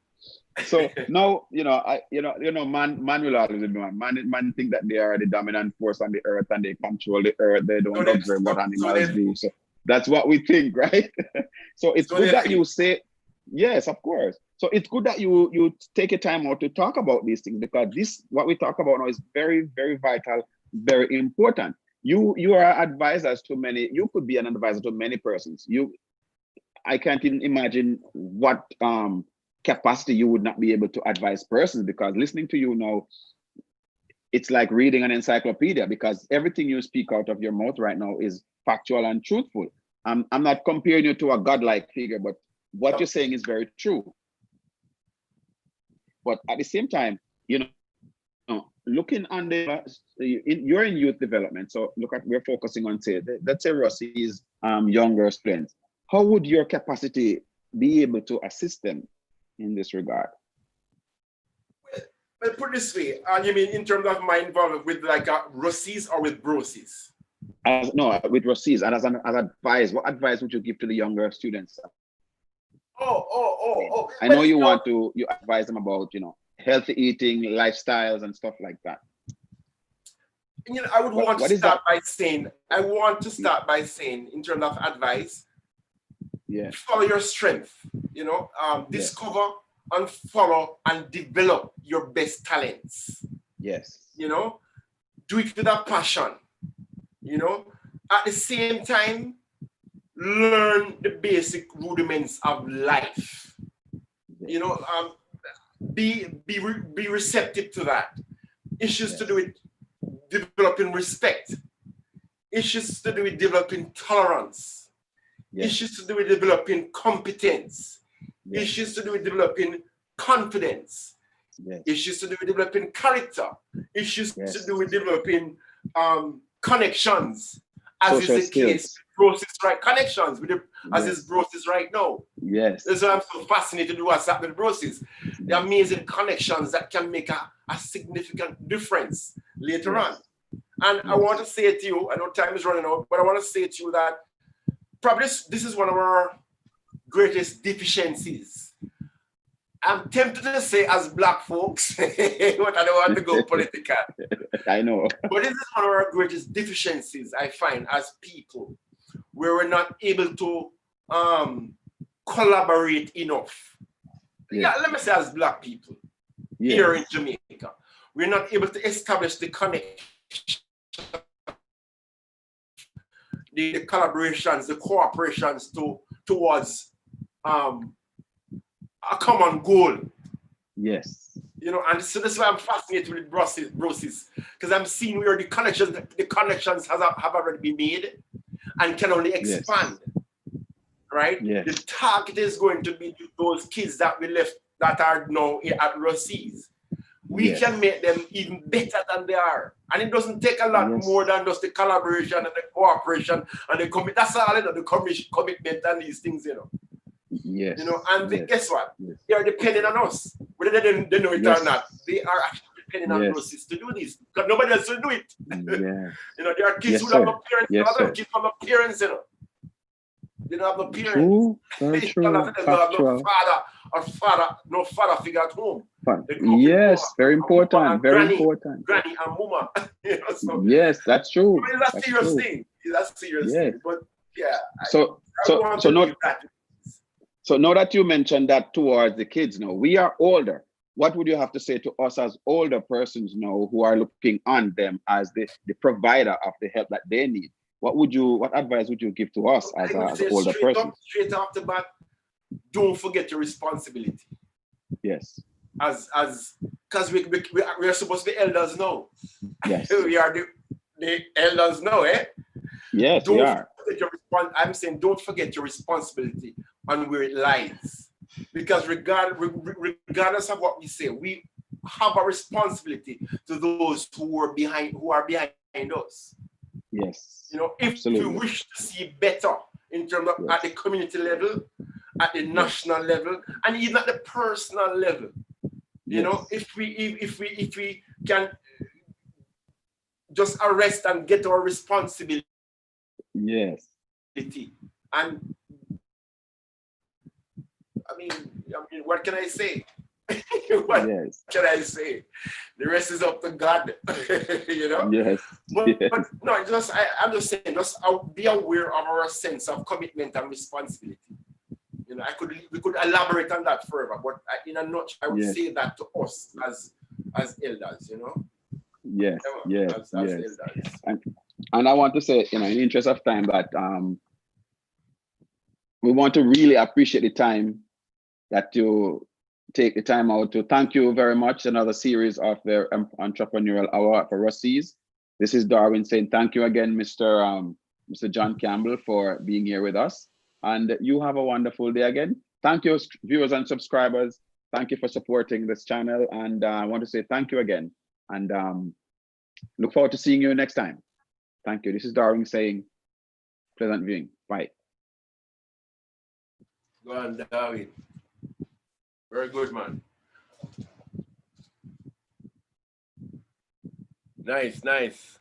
A: So now, you know, man will always be man. Man think that they are the dominant force on the earth and they control the earth. They don't observe what animals do. So that's what we think, right? So it's good that you say, yes, of course. So it's good that you take a time out to talk about these things, because this, what we talk about now, is very, very vital, very important. You are advisors to many. You could be an advisor to many persons. I can't even imagine what capacity you would not be able to advise persons, because listening to you now, it's like reading an encyclopedia, because everything you speak out of your mouth right now is factual and truthful. I'm not comparing you to a godlike figure, but what you're saying is very true. But at the same time, you know, looking on you're in youth development, so we're focusing on, say, let's say Ruseas younger students. How would your capacity be able to assist them in this regard?
B: Well, put it this way, you mean in terms of my involvement with like Ruseas or with Brosies?
A: No, with Ruseas, and as advice, what advice would you give to the younger students? I know you want to advise them about, you know, healthy eating, lifestyles, and stuff like that.
B: You know, I want to start by saying, in terms of advice, follow your strength. You know, discover and follow and develop your best talents. Yes. You know, do it with a passion. You know, at the same time, learn the basic rudiments of life. You know, be receptive to that. Issues to do with developing respect. Issues to do with developing tolerance. Issues to do with developing competence. Issues to do with developing confidence. Issues to do with developing character. Issues to do with developing connections, as is the case with Brosies, right? Connections with as is Brosies right now. Yes. That's why I'm so fascinated with what's happening with Brosies. The amazing connections that can make a significant difference later on. And I want to say to you, I know time is running out, but I want to say to you that probably this is one of our greatest deficiencies. I'm tempted to say as Black folks, but I don't want to go political.
A: I know.
B: But this is one of our greatest deficiencies, I find, as people, where we're not able to collaborate enough. Let me say as Black people here in Jamaica, we're not able to establish the connection, the collaborations, the cooperations towards a common goal. Yes. You know, and so that's why I'm fascinated with Brosies, because I'm seeing where the connections have already been made and can only expand. Right? The target is going to be those kids that we left that are now at Ruseas. We can make them even better than they are. And it doesn't take a lot more than just the collaboration and the cooperation and the commitment. That's all, you know, the commitment and these things, you know. Yes. You know, and guess what? They are depending on us. Whether they know it or not, they are actually depending on us to do this. Because nobody else will do it. You know, there are kids who have no parents, other kids have no parents, you know. They don't have no parents. They don't have no father or father, no father figure at home.
A: Yes, very important, very important.
B: Granny and mama. You know, so,
A: yes, that's true.
B: It's a serious thing. It's a serious thing. But yeah.
A: So now that you mentioned that towards the kids now, we are older. What would you have to say to us as older persons now who are looking on them as the provider of the help that they need? What advice would you give to us as an older person?
B: Straight off the bat, don't forget your responsibility.
A: Yes.
B: Because we are supposed to be elders now.
A: Yes.
B: We are the elders now, eh?
A: Yes, we are.
B: I'm saying don't forget your responsibility on where it lies. Because regardless of what we say, we have a responsibility to those who are behind us.
A: Yes.
B: You know, if we wish to see better in terms of at the community level, at the national level, and even at the personal level. You know, if we can just arrest and get our responsibility.
A: Yes.
B: And I mean, what can I say? What can I say? The rest is up to God. You know?
A: Yes.
B: But no, I'm just saying, just be aware of our sense of commitment and responsibility. You know, we could elaborate on that further, but in a nutshell, I would say that to us as elders, you know.
A: Yes,
B: as
A: elders.
B: And
A: I want to say, you know, in the interest of time, that we want to really appreciate the time that you take the time out to. Thank you very much. Another series of the Entrepreneurial Hour for Ruseas. This is Darwin saying thank you again, Mr. John Campbell, for being here with us. And you have a wonderful day again. Thank you, viewers and subscribers. Thank you for supporting this channel. And I want to say thank you again. And look forward to seeing you next time. Thank you. This is Darwin saying pleasant viewing. Bye.
B: Go on, Darwin. Very good, man. Nice.